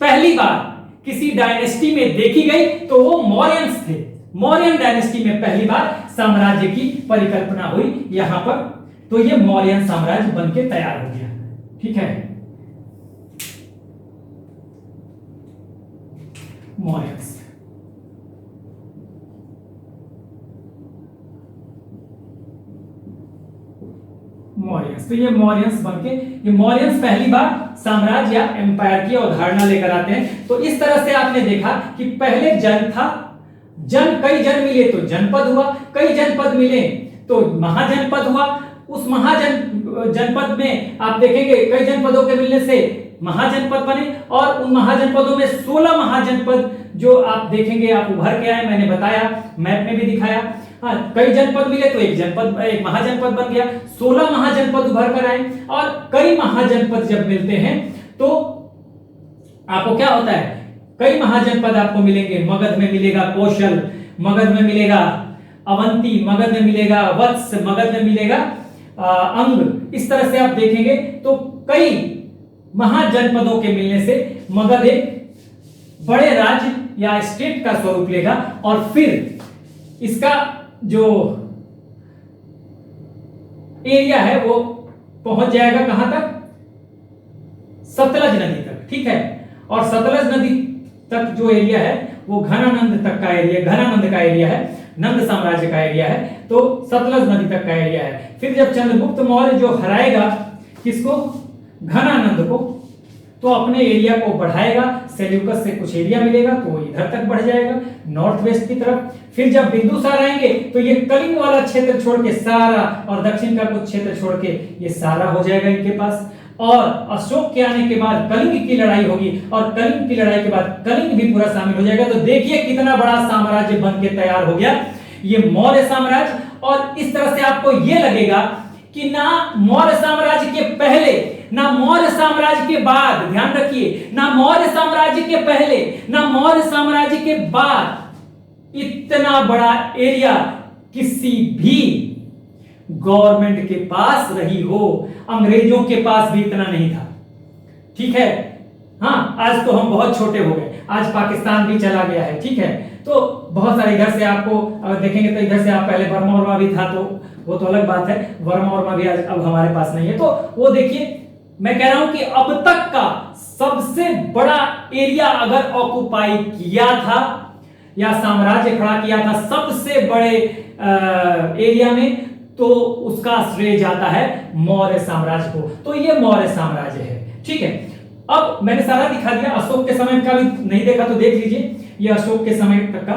[SPEAKER 1] पहली बार किसी डायनेस्टी में देखी गई तो वो मौर्यंस थे। मौर्यन डायनेस्टी में पहली बार साम्राज्य की परिकल्पना हुई यहां पर, तो ये मौर्यन साम्राज्य बनके तैयार हो गया, ठीक है, मौर्यंस। मौर्यंस, तो ये मौर्यंस बनके, ये मौर्यंस पहली बार साम्राज्य या एम्पायर की अवधारणा लेकर आते हैं। तो इस तरह से आपने देखा कि पहले जन था, कई जन मिले तो जनपद हुआ, कई जनपद मिले तो महाजनपद हुआ। उस जनपद में आप देखेंगे कई जनपदों के मिलने से महाजनपद बने, और उन महाजनपदों में 16 महाजनपद जो आप देखेंगे, आप उभर के आए, मैंने बताया, मैप में भी दिखाया। हाँ, कई जनपद मिले तो एक महाजनपद बन गया, 16 महाजनपद उभर कर आए। और कई महाजनपद जब मिलते हैं तो आपको क्या होता है, कई महाजनपद आपको मिलेंगे। मगध में मिलेगा कौशल, मगध में मिलेगा अवंती, मगध में मिलेगा वत्स, मगध में मिलेगा अंग। इस तरह से आप देखेंगे तो कई महाजनपदों के मिलने से मगध एक बड़े राज्य या स्टेट का स्वरूप लेगा, और फिर इसका जो एरिया है वो पहुंच जाएगा कहां तक, सतलज नदी तक, ठीक है। और सतलज नदी तक जो एरिया है वो घनानंद तक का एरिया, घनानंद का एरिया है, नंद साम्राज्य का एरिया है, तो सतलज नदी तक का एरिया है। फिर जब चंद्रगुप्त मौर्य जो हराएगा किसको, घनानंद को, तो अपने एरिया को बढ़ाएगा, सेल्यूकस से कुछ एरिया मिलेगा तो इधर तक बढ़ जाएगा नॉर्थ वेस्ट की तरफ। फिर जब बिंदुसार आएंगे तो ये कलिंग वाला क्षेत्र छोड़ के सारा और दक्षिण का कुछ क्षेत्र छोड़ के ये सारा हो जाएगा इनके पास। और अशोक के आने के बाद कलिंग की लड़ाई होगी और कलिंग की लड़ाई के बाद कलिंग भी पूरा शामिल हो जाएगा। तो देखिए कितना बड़ा साम्राज्य बन के तैयार हो गया ये मौर्य साम्राज्य। और इस तरह से आपको ये लगेगा कि ना मौर्य साम्राज्य के पहले ना मौर्य साम्राज्य के बाद, ध्यान रखिए, ना मौर्य साम्राज्य के पहले ना मौर्य साम्राज्य के बाद इतना बड़ा एरिया किसी भी गवर्नमेंट के पास रही हो। अंग्रेजों के पास भी इतना नहीं था, ठीक है। हाँ, आज तो हम बहुत छोटे हो गए, आज पाकिस्तान भी चला गया है, ठीक है। तो बहुत सारे इधर से आपको अगर देखेंगे तो इधर से आप पहले बर्मा वर्मा भी था, तो वो तो अलग बात है, वर्मा वर्मा भी आज अब हमारे पास नहीं है। तो वो देखिए, मैं कह रहा हूं कि अब तक का सबसे बड़ा एरिया अगर ऑक्युपाई किया था या साम्राज्य खड़ा किया था सबसे बड़े एरिया में, तो उसका श्रेय जाता है मौर्य साम्राज्य को। तो ये मौर्य साम्राज्य है, ठीक है। अब मैंने सारा दिखा दिया, अशोक के समय का भी नहीं देखा तो देख लीजिए, ये अशोक के समय तक का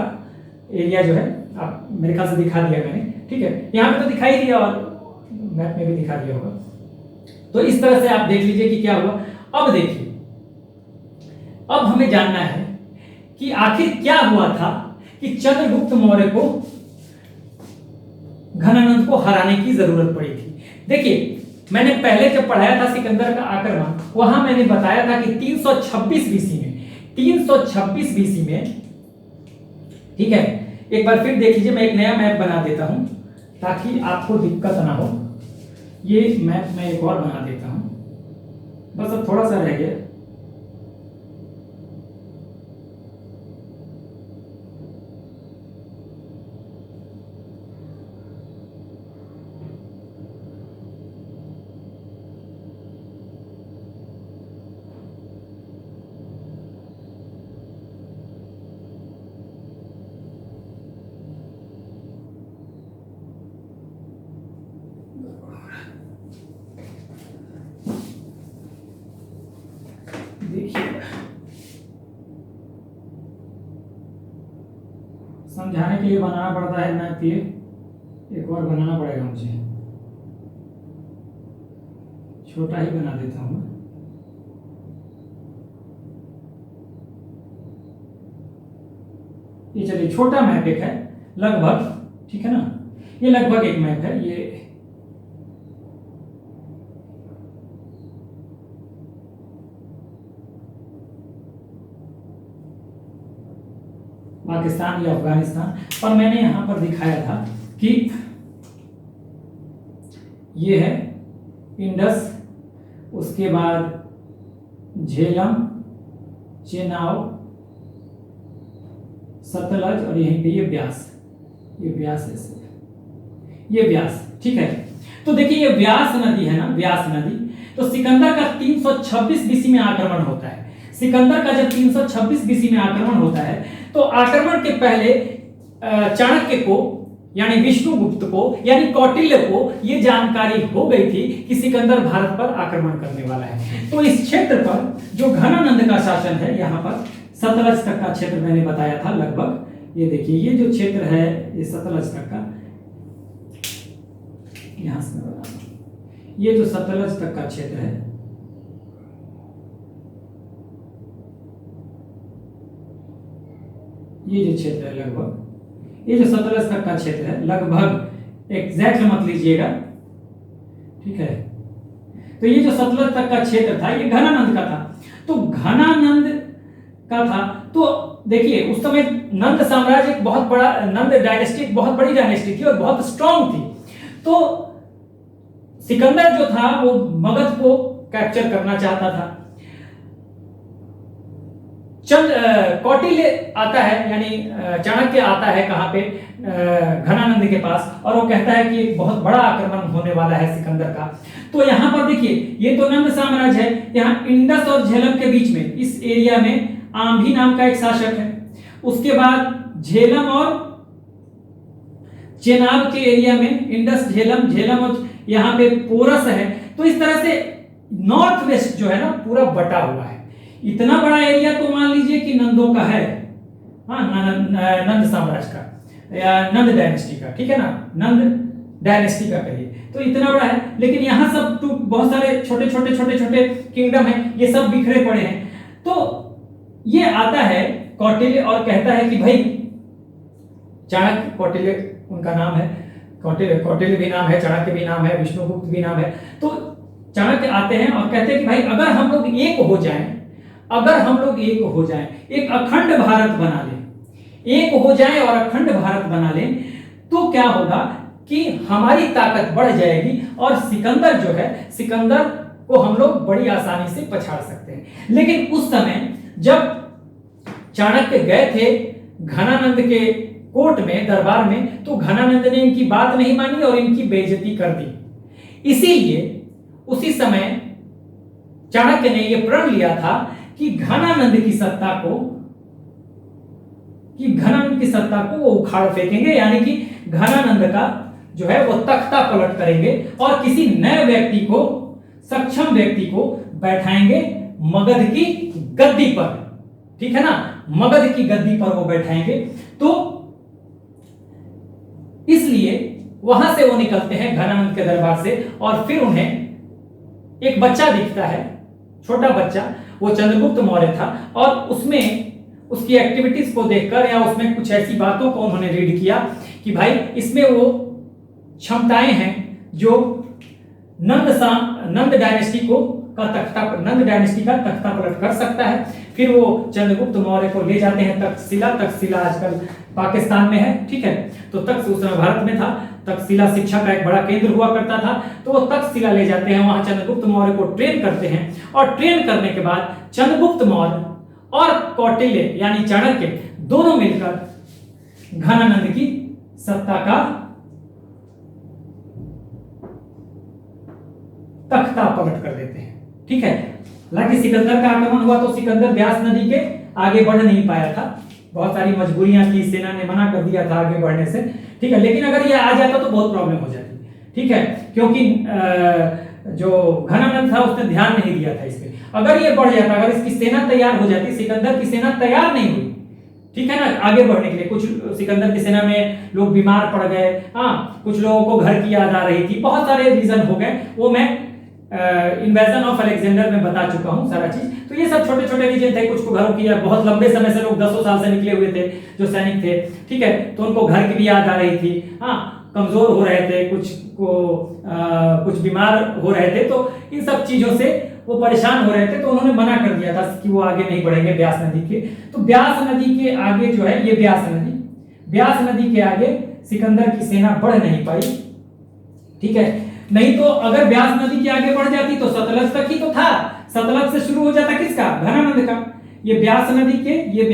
[SPEAKER 1] एरिया जो है आप मेरे ख्याल से दिखा दिया मैंने, ठीक है। यहां पे तो दिखाई दिया और मैप में भी दिखा दिया होगा। तो इस तरह से आप देख लीजिए कि क्या हुआ। अब देखिए, अब हमें जानना है कि आखिर क्या हुआ था कि चंद्रगुप्त मौर्य को घनानंद को हराने की जरूरत पड़ी थी। देखिए, मैंने पहले जब पढ़ाया था सिकंदर का आक्रमण, वहां मैंने बताया था कि 326 बीसी में 326 बीसी में, ठीक है। एक बार फिर देख लीजिए, मैं एक नया मैप बना देता हूं ताकि आपको दिक्कत ना हो। ये मैप मैं एक और बना देता हूं, बस अब थोड़ा सा रह गया। समझाने के लिए बनाना पड़ता है मैप, ये एक और बनाना पड़ेगा मुझे, छोटा ही बना देता हूं। ये चलिए, छोटा मैप एक है लगभग, ठीक है ना, ये लगभग एक मैप है। ये पाकिस्तान या अफगानिस्तान, पर मैंने यहां पर दिखाया था कि ये है इंडस, उसके बाद झेलम, चेनाब, सतलज और यहीं पे ये व्यास, ये व्यास ऐसे, ये व्यास, ठीक है। तो देखिए, ये व्यास नदी है ना, व्यास नदी। तो सिकंदर का 326 बीसी में आक्रमण होता है। सिकंदर का जब 326 बीसी में आक्रमण होता है तो आक्रमण के पहले चाणक्य को यानी विष्णुगुप्त को यानी कौटिल्य को यह जानकारी हो गई थी कि सिकंदर भारत पर आक्रमण करने वाला है। तो इस क्षेत्र पर जो घनानंद का शासन है, यहाँ पर सतलज तक का क्षेत्र मैंने बताया था लगभग, ये देखिए, ये जो क्षेत्र है ये सतलज तक का, यहां से मैं बता दूं, ये जो सतलज तक का क्षेत्र है, ये जो क्षेत्र है लगभग, ये जो सतलज तक का क्षेत्र है लगभग, एग्जैक्ट मत लीजिएगा, ठीक है। तो ये जो सतलज तक का क्षेत्र था ये घनानंद का था। तो घनानंद का था, तो देखिए उस समय नंद साम्राज्य एक बहुत बड़ा, नंद डायनेस्टी बहुत बड़ी डायनेस्टी थी और बहुत स्ट्रांग थी। तो सिकंदर जो था वो मगध को कैप्चर करना चाहता था। कौटिल्य आता है यानी चाणक्य आता है कहां पे, घनानंद के पास, और वो कहता है कि एक बहुत बड़ा आक्रमण होने वाला है सिकंदर का। तो यहां पर देखिए, ये तो नंद साम्राज्य है, यहां इंडस और झेलम के बीच में इस एरिया में आंभी नाम का एक शासक है। उसके बाद झेलम और चेनाब के एरिया में इंडस, झेलम और यहाँ पे पोरस है। तो इस तरह से नॉर्थ वेस्ट जो है ना पूरा बटा हुआ है। इतना बड़ा एरिया तो मान लीजिए कि नंदों का है, हाँ, नंद साम्राज्य का या नंद डायनेस्टी का, ठीक है ना, नंद डायनेस्टी का कहिए, तो इतना बड़ा है। लेकिन यहाँ सब तो बहुत सारे छोटे छोटे किंगडम है, ये सब बिखरे पड़े हैं। तो ये आता है कौटिल्य और कहता है कि भाई चाणक्य, कौटिल्य उनका नाम है, कौटिल्य भी नाम है, चाणक्य भी नाम है, विष्णुगुप्त भी नाम है। तो चाणक्य आते हैं और कहते हैं कि भाई अगर हम लोग एक हो जाएं, अगर हम लोग एक हो जाएं, एक अखंड भारत बना लें, एक हो जाएं और अखंड भारत बना लें, तो क्या होगा कि हमारी ताकत बढ़ जाएगी और सिकंदर जो है, सिकंदर को हम लोग बड़ी आसानी से पछाड़ सकते हैं। लेकिन उस समय जब चाणक्य गए थे घनानंद के कोर्ट में, दरबार में, तो घनानंद ने इनकी बात नहीं मानी और इनकी बेइज्जती कर दी। इसीलिए उसी समय चाणक्य ने यह प्रण लिया था कि घनानंद की सत्ता को वो उखाड़ फेंकेंगे, यानी कि घनानंद का जो है वो तख्ता पलट करेंगे और किसी नए व्यक्ति को, सक्षम व्यक्ति को बैठाएंगे मगध की गद्दी पर, ठीक है ना, मगध की गद्दी पर वो बैठाएंगे। तो इसलिए वहां से वो निकलते हैं घनानंद के दरबार से और फिर उन्हें एक बच्चा दिखता है, छोटा बच्चा, वो चंद्रगुप्त मौर्य था और उसमें उसकी एक्टिविटीज को देखकर या उसमें कुछ ऐसी बातों को उन्होंने रीड किया कि भाई इसमें वो क्षमताएं हैं जो नंद डायनेस्टी का तख्ता पलट कर सकता है। फिर वो चंद्रगुप्त मौर्य को ले जाते हैं तक्षशिला आजकल पाकिस्तान में है, ठीक है। तो तख्त उस समय भारत में था, तक्षशिला शिक्षा का एक बड़ा केंद्र हुआ करता था। तो वो तक्षशिला ले जाते हैं, वहां चंद्रगुप्त मौर्य को ट्रेन करते हैं और ट्रेन करने के बाद चंद्रगुप्त मौर्य और कौटिल्य यानी चाणक्य दोनों मिलकर घनानंद की सत्ता का तख्ता पलट कर देते हैं, ठीक है। हालांकि सिकंदर का आक्रमण हुआ तो सिकंदर ब्यास नदी के आगे बढ़ नहीं पाया था, बहुत सारी मजबूरियां थी, सेना ने मना कर दिया था आगे बढ़ने से, ठीक है। लेकिन अगर ये आ जाता तो बहुत प्रॉब्लम हो जाती, ठीक है, क्योंकि जो घनानंद था उसने ध्यान नहीं दिया था इस पे। अगर ये बढ़ जाता, अगर इसकी सेना तैयार हो जाती, सिकंदर की सेना तैयार नहीं हुई, ठीक है ना, आगे बढ़ने के लिए। कुछ सिकंदर की सेना में लोग बीमार पड़ गए, हाँ, कुछ लोगों को घर की याद आ रही थी, बहुत सारे रीजन हो गए, वो मैं इन्वेजन ऑफ अलेक्जेंडर में बता चुका हूं सारा चीज। तो ये सब छोटे छोटे रीजन थे, कुछ को घरों की, बहुत लंबे समय से लोग 10 साल से निकले हुए थे जो सैनिक थे, ठीक है, तो उनको घर की भी याद आ रही थी, हाँ, कमजोर हो रहे थे, कुछ बीमार हो रहे थे, तो इन सब चीजों से वो परेशान हो रहे थे। तो उन्होंने मना कर दिया था कि वो आगे नहीं बढ़ेंगे ब्यास नदी के। तो ब्यास नदी के आगे जो है ये ब्यास नदी के आगे सिकंदर की सेना बढ़ नहीं पाई, ठीक है। नहीं तो अगर ब्यास नदी के आगे बढ़ जाती तो सतलज तक ही तो था, सतलज से शुरू हो जाता किसका, घनानंद का। ये ब्यास नदी मान लीजिए, ये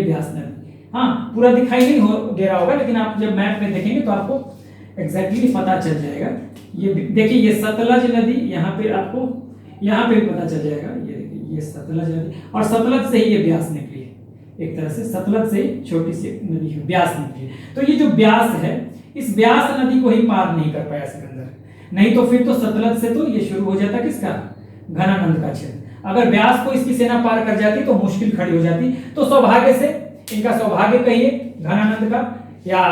[SPEAKER 1] ब्यास नदी, हाँ, पूरा दिखाई नहीं दे रहा होगा, लेकिन आप जब मैप में देखेंगे तो आपको एग्जैक्टली पता चल जाएगा। ये देखिए, ये सतलज नदी, यहाँ पे आपको यहाँ पे पता चल जाएगा, ये देखिए, ये सतलज नदी, और सतलज से ही ये ब्यास निकली है, एक तरह से सतलज से छोटी सी नदी है, ब्यास निकली है। तो ये जो ब्यास है, इस ब्यास नदी को ही पार नहीं कर पाया सिकंदर, नहीं तो फिर तो सतलज से तो ये शुरू हो जाता किसका, घनानंद का क्षेत्र। अगर ब्यास को इसकी सेना पार कर जाती तो मुश्किल खड़ी हो जाती। तो सौभाग्य से, इनका सौभाग्य कहिए घनानंद का या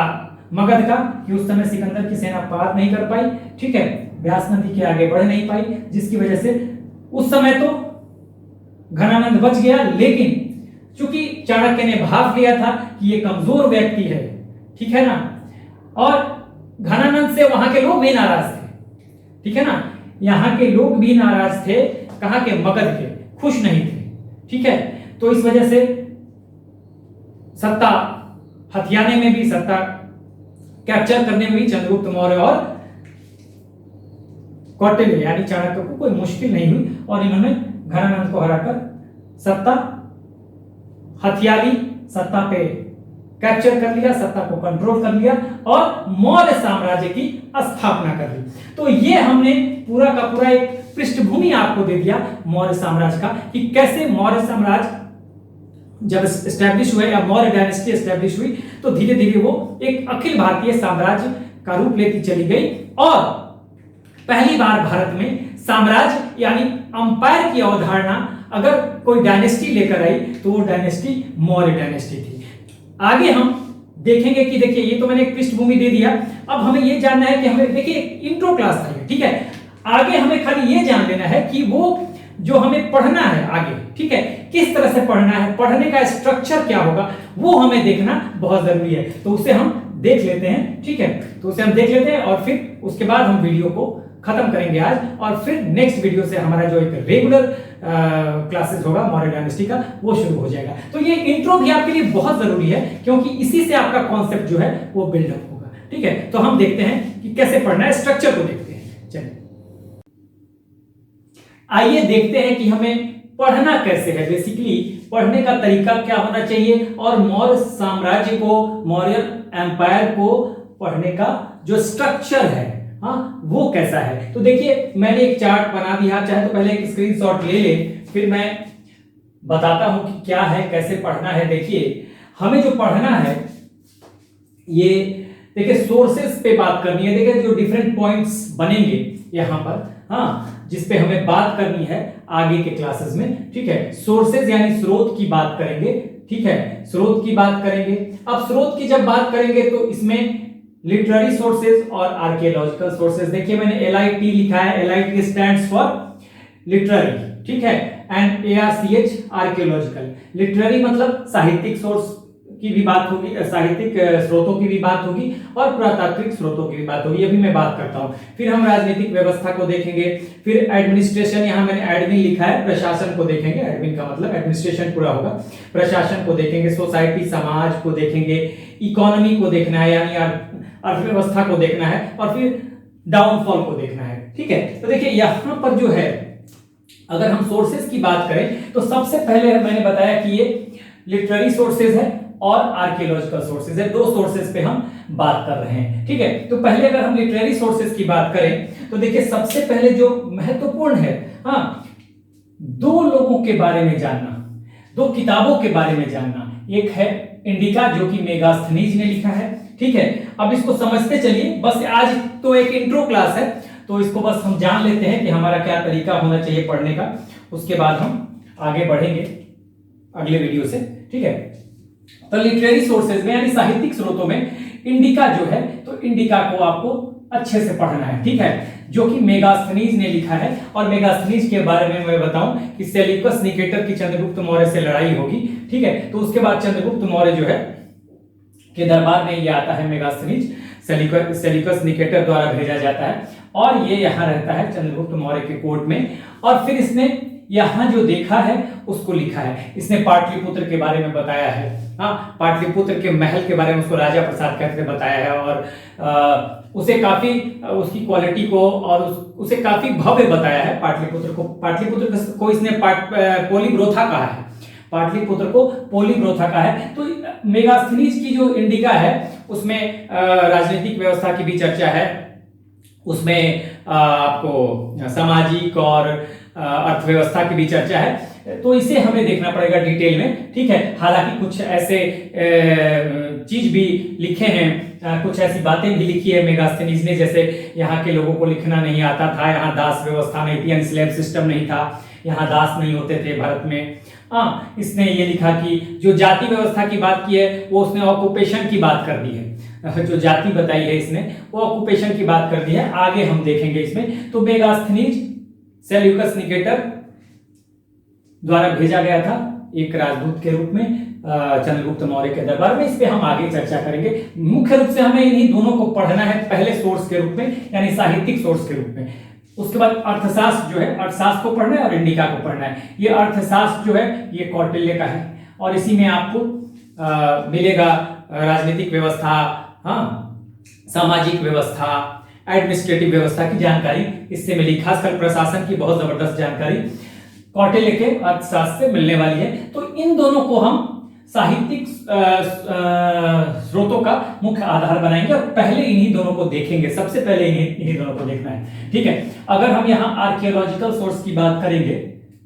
[SPEAKER 1] मगध का, कि उस समय सिकंदर की सेना पार नहीं कर पाई, ठीक है, ब्यास नदी के आगे बढ़ नहीं पाई, जिसकी वजह से उस समय तो घनानंद बच गया। लेकिन चूंकि चाणक्य ने भाप लिया था कि ये कमजोर व्यक्ति है, ठीक है ना, और घनानंद से वहां के लोग भी नाराज थे, ठीक है ना, यहाँ के लोग भी नाराज थे, कहां के, मगध के, खुश नहीं थे, ठीक है। तो इस वजह से सत्ता हथियाने में भी, सत्ता कैप्चर करने में भी चंद्रगुप्त मौर्य और कौटिल्य यानी चाणक्य को कोई मुश्किल नहीं हुई और इन्होंने घनानंद को हराकर सत्ता हथियाली, सत्ता पे कैप्चर कर लिया, सत्ता को कंट्रोल कर लिया और मौर्य साम्राज्य की स्थापना कर ली। तो ये हमने पूरा का पूरा एक पृष्ठभूमि आपको दे दिया मौर्य साम्राज्य का, कि कैसे मौर्य साम्राज्य जब एस्टैब्लिश हुए या मौर्य डायनेस्टी एस्टैब्लिश हुई तो धीरे धीरे वो एक अखिल भारतीय साम्राज्य का रूप लेती चली गई और पहली बार भारत में साम्राज्य यानी अंपायर की अवधारणा अगर कोई डायनेस्टी लेकर आई तो वो डायनेस्टी मौर्य डायनेस्टी थी। आगे हम देखेंगे कि देखिए ये तो मैंने एक पृष्ठभूमि दे दिया, अब हमें ये जानना है कि हमें देखिए इंट्रो क्लास था ये, ठीक है। आगे हमें खाली ये जान लेना है कि वो जो हमें पढ़ना है आगे, ठीक है, किस तरह से पढ़ना है, पढ़ने का स्ट्रक्चर क्या होगा वो हमें देखना बहुत जरूरी है। तो उसे हम देख लेते हैं, ठीक है, तो उसे हम देख लेते हैं और फिर उसके बाद हम वीडियो को खत्म करेंगे आज, और फिर नेक्स्ट वीडियो से हमारा जो एक रेगुलर क्लासेस होगा मौर्य डायनेस्टी का वो शुरू हो जाएगा। तो ये इंट्रो भी आपके लिए बहुत जरूरी है क्योंकि इसी से आपका कॉन्सेप्ट जो है वो बिल्डअप होगा, ठीक है। तो हम देखते हैं कि कैसे पढ़ना है, स्ट्रक्चर को देखते हैं। चलिए आइए देखते हैं कि हमें पढ़ना कैसे है, बेसिकली पढ़ने का तरीका क्या होना चाहिए और मौर्य साम्राज्य को, मौर्य एम्पायर को पढ़ने का जो स्ट्रक्चर है, हाँ, वो कैसा है। तो देखिए मैंने एक चार्ट बना दिया, चाहे तो पहले एक स्क्रीनशॉट ले ले, फिर मैं बताता हूं कि क्या है, कैसे पढ़ना है। देखिए हमें जो पढ़ना है ये देखिए सोर्सेस पे बात करनी है। देखिए जो डिफरेंट पॉइंट्स बनेंगे यहां पर, हाँ, जिस पे हमें बात करनी है आगे के क्लासेस में, ठीक है। सोर्सेज यानी स्रोत की बात करेंगे, ठीक है, स्रोत की बात करेंगे। अब स्रोत की जब बात करेंगे तो इसमें लिटरेरी सोर्सेज और आर्कियोलॉजिकल सोर्सेज, देखिए मैंने LIT लिखा है, LIT स्टैंड्स फॉर लिटरेरी, ठीक है, एंड ARCH आर्कियोलॉजिकल। लिटरेरी मतलब साहित्यिक सोर्स की भी बात होगी, साहित्यिक स्रोतों की भी बात होगी और पुरातात्विक स्रोतों की भी बात होगी, अभी मैं बात करता हूं। फिर हम राजनीतिक व्यवस्था को देखेंगे, फिर एडमिनिस्ट्रेशन, यहां मैंने एडमिन लिखा है, प्रशासन को देखेंगे, एडमिन का मतलब एडमिनिस्ट्रेशन पूरा होगा, प्रशासन को देखेंगे, सोसाइटी समाज को देखेंगे, इकोनॉमी को देखना है यानी अर्थव्यवस्था को देखना है, और फिर डाउनफॉल को देखना है, ठीक है। तो देखिए यहां पर जो है अगर हम सोर्सेज की बात करें तो सबसे पहले मैंने बताया कि ये लिटरेरी सोर्सेज है और आर्कियोलॉजिकल सोर्सेज है, दो सोर्सेज पे हम बात कर रहे हैं, ठीक है। तो पहले अगर हम लिटरेरी सोर्सेज की बात करें तो देखिए सबसे पहले जो महत्वपूर्ण है, हाँ, दो लोगों के बारे में जानना, दो किताबों के बारे में जानना। एक है इंडिका जो कि मेगास्थनीज ने लिखा है, ठीक है। अब इसको समझते चलिए, बस आज तो एक इंट्रो क्लास है तो इसको बस हम जान लेते हैं कि हमारा क्या तरीका होना चाहिए पढ़ने का, उसके बाद हम आगे बढ़ेंगे अगले वीडियो से, ठीक है। तो लिटरेरी सोर्सेज में यानी साहित्यिक स्रोतों में इंडिका जो है, तो इंडिका को आपको अच्छे से पढ़ना है, ठीक है, जो कि मेगास्थनीज ने लिखा है। और मेगास्थनीज के बारे में मैं बताऊं कि सेल्यूकस निकेटर की चंद्रगुप्त मौर्य से लड़ाई होगी, ठीक है। तो उसके बाद चंद्रगुप्त मौर्य जो है के दरबार में ये आता है मेगास्थनीज, सेल्यूकस निकेटर द्वारा भेजा जाता है और ये यहाँ रहता है चंद्रगुप्त मौर्य के कोर्ट में। और फिर इसने यहाँ जो देखा है उसको लिखा है, इसने पाटलिपुत्र के बारे में बताया है, हाँ, पाटलिपुत्र के महल के बारे में उसको राजा प्रसाद कहते बताया है, और उसे काफी उसकी क्वालिटी को और उसे काफी भव्य बताया है। पाटलिपुत्र को इसने पोलीब्रोथा कहा है, पाटलिपुत्र को पोलीब्रोथा कहा है। तो मेगास्थनीज की जो इंडिका है उसमें राजनीतिक व्यवस्था की भी चर्चा है, उसमें आपको सामाजिक और अर्थव्यवस्था की भी चर्चा है, तो इसे हमें देखना पड़ेगा डिटेल में, ठीक है। हालांकि कुछ ऐसे चीज भी लिखे हैं, कुछ ऐसी बातें भी लिखी है मेगास्थनीज ने, जैसे यहाँ के लोगों को लिखना नहीं आता था, यहाँ दास व्यवस्था नहीं थी यानी स्लेव सिस्टम नहीं था, यहाँ दास नहीं होते थे भारत में। हाँ, इसने ये लिखा कि जो जाति व्यवस्था की बात की है वो उसने ऑक्युपेशन की बात कर दी है, जो जाति बताई है इसने वो ऑक्युपेशन की बात कर दी है, आगे हम देखेंगे इसमें। तो मेगास्थनीज सेल्यूकस निकेटर द्वारा भेजा गया था एक राजदूत के रूप में चंद्रगुप्त मौर्य के दरबार में, इस पे हम आगे चर्चा करेंगे। मुख्य रूप से हमें इन्हीं दोनों को पढ़ना है, पहले सोर्स के रूप में यानी साहित्यिक सोर्स के रूप में, उसके बाद अर्थशास्त्र जो है, अर्थशास्त्र को पढ़ना है और इंडिका को पढ़ना है। ये अर्थशास्त्र जो है ये कौटिल्य का है और इसी में आपको मिलेगा राजनीतिक व्यवस्था, हाँ, सामाजिक व्यवस्था, एडमिनिस्ट्रेटिव व्यवस्था की जानकारी इससे मिली, खासकर प्रशासन की बहुत जबरदस्त जानकारी कौटिल्य के अर्थशास्त्र से मिलने वाली है। तो इन दोनों को हम साहित्यिक स्रोतों का मुख्य आधार बनाएंगे और पहले इन्हीं दोनों को देखेंगे, सबसे पहले इन्हीं दोनों को देखना है, ठीक है। अगर हम यहाँ आर्कियोलॉजिकल सोर्स की बात करेंगे,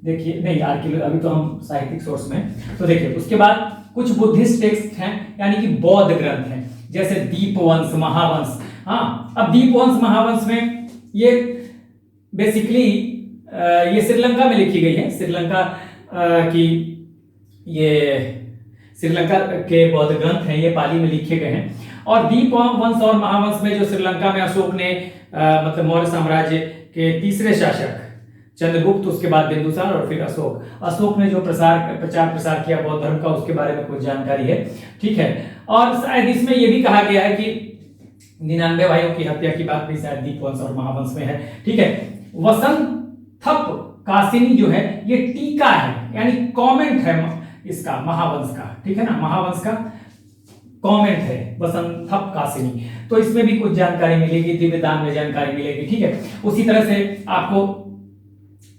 [SPEAKER 1] देखिए नहीं आर्कियोलॉजी, अभी तो हम साहित्यिक सोर्स में, तो देखिए उसके बाद कुछ बुद्धिस्ट टेक्स्ट हैं यानी कि बौद्ध ग्रंथ हैं, जैसे दीपवंश, महावंश। हाँ, अब दीपवंश महावंश में ये बेसिकली ये श्रीलंका में लिखी गई है। श्रीलंका की ये श्रीलंका के बौद्ध ग्रंथ हैं, ये पाली में लिखे गए हैं। और दीप वंश और महावंश में जो श्रीलंका में अशोक ने मतलब मौर्य साम्राज्य के तीसरे शासक चंद्रगुप्त, उसके बाद बिंदुसार और फिर अशोक ने जो प्रचार प्रसार किया बौद्ध धर्म का, उसके बारे में कुछ जानकारी है। ठीक है, और शायद इसमें यह भी कहा गया है कि 99 भाइयों की हत्या की बात भी शायद दीप वंश और महावंश में है। ठीक है, वसंतप कासिनी जो है ये टीका है, यानी कमेंट है इसका, महावंश का। ठीक है ना, महावंश का कमेंट है वसंतप कासिनी। तो इसमें भी कुछ जानकारी मिलेगी, दिव्यदान में जानकारी मिलेगी। ठीक है, उसी तरह से आपको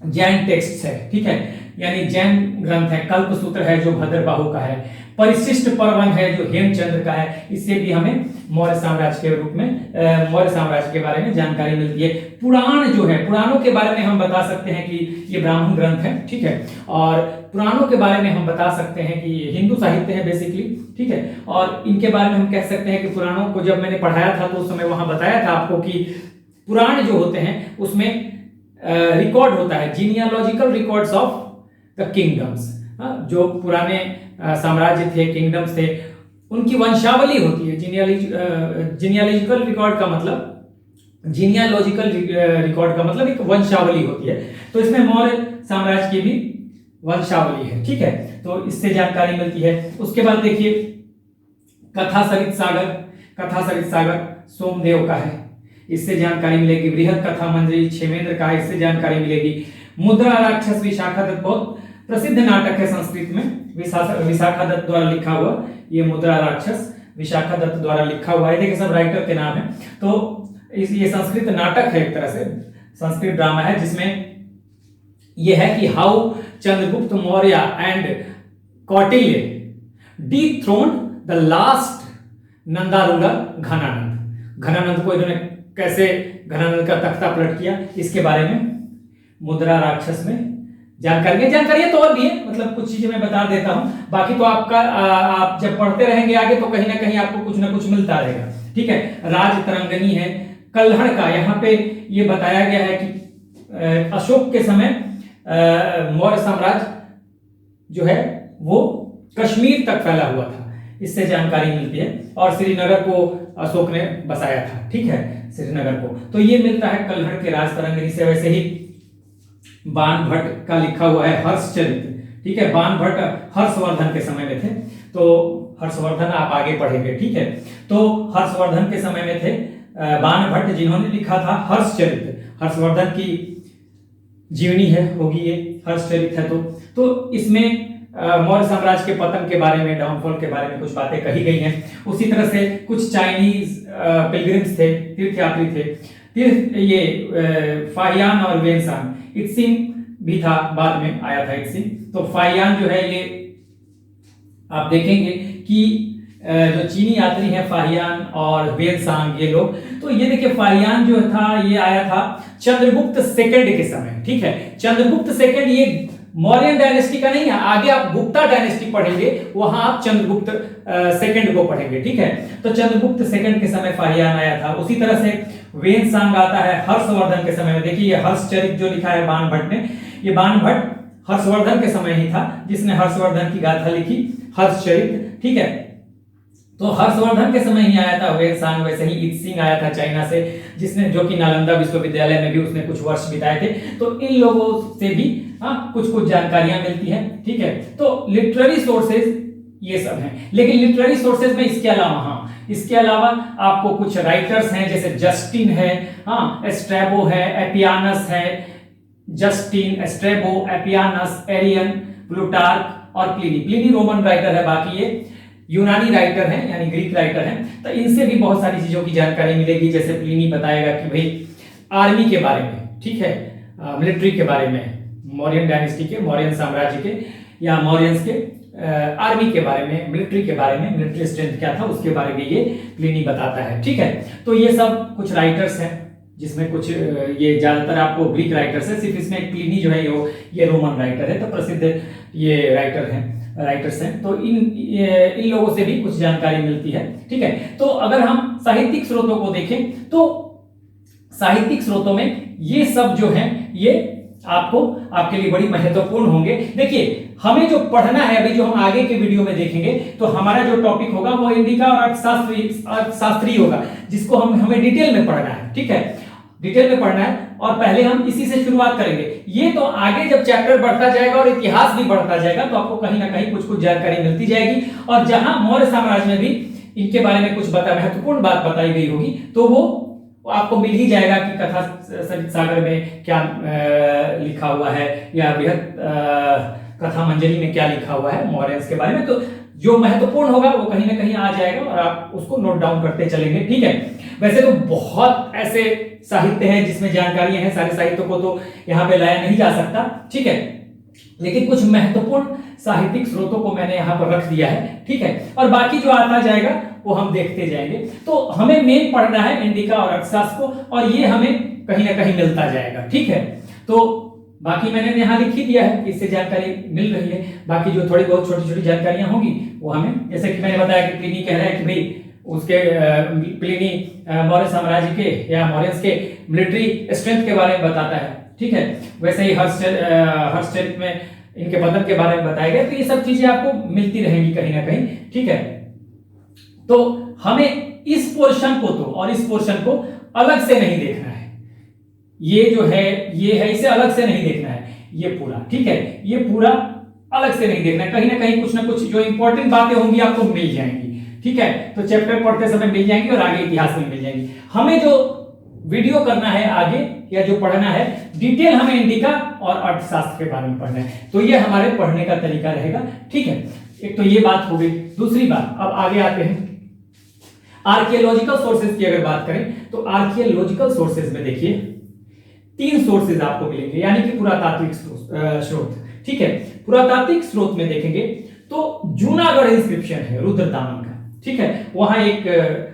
[SPEAKER 1] जैन टेक्स्ट है। ठीक है, यानी जैन ग्रंथ है। कल्पसूत्र है जो भद्रबाहु का है। परिशिष्ट पर्वन है जो हेमचंद्र का है। इससे भी हमें मौर्य साम्राज्य के रूप में मौर्य साम्राज्य के बारे में जानकारी मिलती है। पुराण जो है, पुराणों के बारे में हम बता सकते हैं कि ये ब्राह्मण ग्रंथ है। ठीक है, और पुराणों के बारे में हम बता सकते हैं कि हिंदू साहित्य है बेसिकली। ठीक है, और इनके बारे में हम कह सकते हैं कि पुराणों को जब मैंने पढ़ाया था तो उस समय वहां बताया था आपको कि पुराण जो होते हैं उसमें रिकॉर्ड होता है, genealogical records of the kingdoms. जो पुराने साम्राज्य थे, किंगडम्स थे, उनकी वंशावली होती है। जीनियोलॉजिकल रिकॉर्ड का मतलब, जीनियोलॉजिकल रिकॉर्ड का मतलब एक वंशावली होती है। तो इसमें मौर्य साम्राज्य की भी वंशावली है। ठीक है, तो इससे जानकारी मिलती है। उसके बाद देखिए कथा सरित सागर सोमदेव का है, इससे जानकारी मिलेगी। बृहद कथा मंजरी क्षेमेंद्र का, इससे जानकारी मिलेगी। मुद्रा राक्षस विशाखा दत्त बहुत प्रसिद्ध नाटक है संस्कृत में, विशाखा दत्त द्वारा लिखा हुआ। ये मुद्रा राक्षस विशाखा दत्त द्वारा लिखा हुआ है। देखिए सब राइटर के नाम है। तो ये संस्कृत नाटक है, एक तरह से संस्कृत ड्रामा है, जिसमें यह है कि how Chandragupta Maurya and Kautilya dethroned the last Nanda ruler Ghanananda को इन्होंने कैसे घनानंद का तख्ता पलट किया, इसके बारे में मुद्रा राक्षस में जानकारी तो और भी है, मतलब कुछ चीजें मैं बता देता हूं। बाकी तो आपका आप जब पढ़ते रहेंगे आगे तो कहीं ना कहीं आपको कुछ ना कुछ मिलता रहेगा। ठीक है, राज तरंगनी है। कल्हड़ का यहाँ पे ये बताया गया है कि अशोक के समय मौर्य साम्राज्य जो है वो कश्मीर तक फैला हुआ था, इससे जानकारी मिलती है। और श्रीनगर को अशोक ने बसाया था। ठीक है, श्रीनगर को, तो ये मिलता है कल्हड़ के राज तरंगिनी से। वैसे ही बाण भट्ट का लिखा हुआ है हर्षचरित। ठीक है, बाण भट्ट हर्षवर्धन के समय में थे, तो हर्षवर्धन आप आगे पढ़ेंगे। ठीक है, तो हर्षवर्धन के समय में थे बाण भट्ट, जिन्होंने लिखा था हर्षचरित। हर्षवर्धन की जीवनी है होगी ये, हर्षचरित है। तो इसमें मौर्य साम्राज्य के पतन के बारे में, डाउनफॉल के बारे में कुछ बातें कही गई हैं। उसी तरह से कुछ चाइनीज पिलग्रिम्स थे, तीर्थयात्री थे। ये फाहियान और वेनसांग, इत्सिंग भी था, बाद में आया था इत्सिंग। तो फाहियान जो है ये आप देखेंगे कि जो चीनी यात्री हैं फाहियान और वेनसांग, ये लोग, तो ये देखिए फाहियान जो था ये आया था चंद्रगुप्त सेकंड के समय। ठीक है, चंद्रगुप्त सेकंड ये मौर्यन डायनेस्टी का नहीं है, आगे आप गुप्ता डायनेस्टी पढ़ेंगे, वहां आप चंद्रगुप्त सेकंड को पढ़ेंगे। ठीक है, तो चंद्रगुप्त सेकंड के समय फाहियान आया था। उसी तरह से वेनसांग आता है हर्षवर्धन के समय में। देखिए ये हर्षचरित जो लिखा है बाण भट्ट ने, ये बाण भट्ट हर्षवर्धन के समय ही था जिसने हर्षवर्धन की गाथा लिखी, हर्षचरित। ठीक है, तो हर्षवर्धन के समय ही आया था वेनसांग। वैसे ही इत्सिंग आया था चाइना से, जिसने, जो कि नालंदा विश्वविद्यालय में भी उसने कुछ वर्ष बिताए थे। तो इन लोगों से भी कुछ जानकारियां मिलती हैं। ठीक है, तो लिटरेरी सोर्सेज ये सब हैं। लेकिन लिटरेरी सोर्सेज में इसके अलावा आपको कुछ राइटर्स हैं, जैसे जस्टिन है, एस्ट्रेबो है, एपियानस है, जस्टिन, एस्ट्रेबो, एपियानस, एरियन, प्लूटार्क और प्लिनी रोमन राइटर है, बाकी ये यूनानी राइटर हैं, यानी ग्रीक राइटर हैं। तो इनसे भी बहुत सारी चीजों की जानकारी मिलेगी। जैसे प्लिनी बताएगा कि भाई आर्मी के बारे में, ठीक है, मिलिट्री के बारे में, मौर्यन डायनेस्टी के, मौर्यन साम्राज्य के या मौर्यंस के आर्मी के बारे में, मिलिट्री के बारे में, मिलिट्री स्ट्रेंथ क्या था उसके बारे में ये प्लिनी बताता है। ठीक है, तो ये सब कुछ राइटर्स हैं, जिसमें कुछ ये ज्यादातर आपको ग्रीक राइटर्स है, सिर्फ इसमें प्लिनी जो है ये रोमन राइटर है। तो प्रसिद्ध ये राइटर्स हैं। तो इन लोगों से भी कुछ जानकारी मिलती है। ठीक है, तो अगर हम साहित्यिक स्रोतों को देखें तो साहित्यिक स्रोतों में ये सब जो है ये आपको आपके लिए बड़ी महत्वपूर्ण होंगे। देखिए हमें जो पढ़ना है अभी, जो हम आगे के वीडियो में देखेंगे, तो हमारा जो टॉपिक होगा वो इंडिका और अर्थशास्त्री होगा, जिसको हमें डिटेल में पढ़ना है। ठीक है, डिटेल में पढ़ना है और पहले हम इसी से शुरुआत करेंगे। ये तो आगे जब चैप्टर बढ़ता जाएगा और इतिहास भी बढ़ता जाएगा तो आपको कहीं ना कहीं कुछ कुछ जानकारी मिलती जाएगी, और जहां मौर्य साम्राज्य में भी इनके बारे में कुछ महत्वपूर्ण बात बताई गई होगी तो वो आपको मिल ही जाएगा कि कथा सरित सागर में क्या लिखा हुआ है, या बृहत कथा मंजरी में क्या लिखा हुआ है मौर्य के बारे में। तो जो महत्वपूर्ण होगा वो कहीं ना कहीं आ जाएगा और आप उसको नोट डाउन करते चलेंगे। ठीक है, वैसे तो बहुत ऐसे साहित्य हैं जिसमें जानकारियां हैं, सारे साहित्यों को तो यहाँ पे लाया नहीं जा सकता। ठीक है, लेकिन कुछ महत्वपूर्ण साहित्यिक स्रोतों को मैंने यहाँ पर रख दिया है। ठीक है, और बाकी जो आता जाएगा वो हम देखते जाएंगे। तो हमें मेन पढ़ना है इंडिका और अर्थशास्त्र को, और ये हमें कहीं ना कहीं मिलता जाएगा। ठीक है, तो बाकी मैंने यहाँ लिख ही दिया है कि इससे जानकारी मिल रही है। बाकी जो थोड़ी बहुत छोटी छोटी जानकारियां होंगी वो हमें, जैसे कि मैंने बताया कि प्लिनी कह रहा है कि भाई उसके प्लिनी मौर्य साम्राज्य के या मौर्यंस के मिलिट्री स्ट्रेंथ के बारे में बताता है। ठीक है, वैसे ही हर्षचरित में इनके पतन के बारे में बताया गया। तो ये सब चीजें आपको मिलती रहेंगी कहीं ना कहीं। ठीक है, तो हमें इस पोर्शन को तो और इस पोर्शन को अलग से नहीं देखना है। ये जो है ये है, इसे अलग से नहीं देखना है ये पूरा। ठीक है, ये पूरा अलग से नहीं देखना है, कहीं ना कहीं कुछ ना कुछ जो इंपॉर्टेंट बातें होंगी आपको मिल जाएंगी। ठीक है, तो चैप्टर पढ़ते समय मिल जाएंगी और आगे इतिहास में मिल जाएंगी। हमें जो वीडियो करना है आगे या जो पढ़ना है डिटेल, हमें इंडिका और अर्थशास्त्र के बारे में पढ़ना है। तो ये हमारे पढ़ने का तरीका रहेगा। ठीक है, एक तो ये बात हो गई। दूसरी बात, अब आगे आते हैं आर्कियोलॉजिकल सोर्सेज की। अगर बात करें तो आर्कियोलॉजिकल सोर्सेज में देखिए 3 सोर्सेज आपको मिलेंगे, यानी कि पुरातात्विक स्रोत। ठीक है, पुरातात्विक स्रोत में देखेंगे तो जूनागढ़ इंस्क्रिप्शन है रुद्रदामन का। ठीक है, वहां एक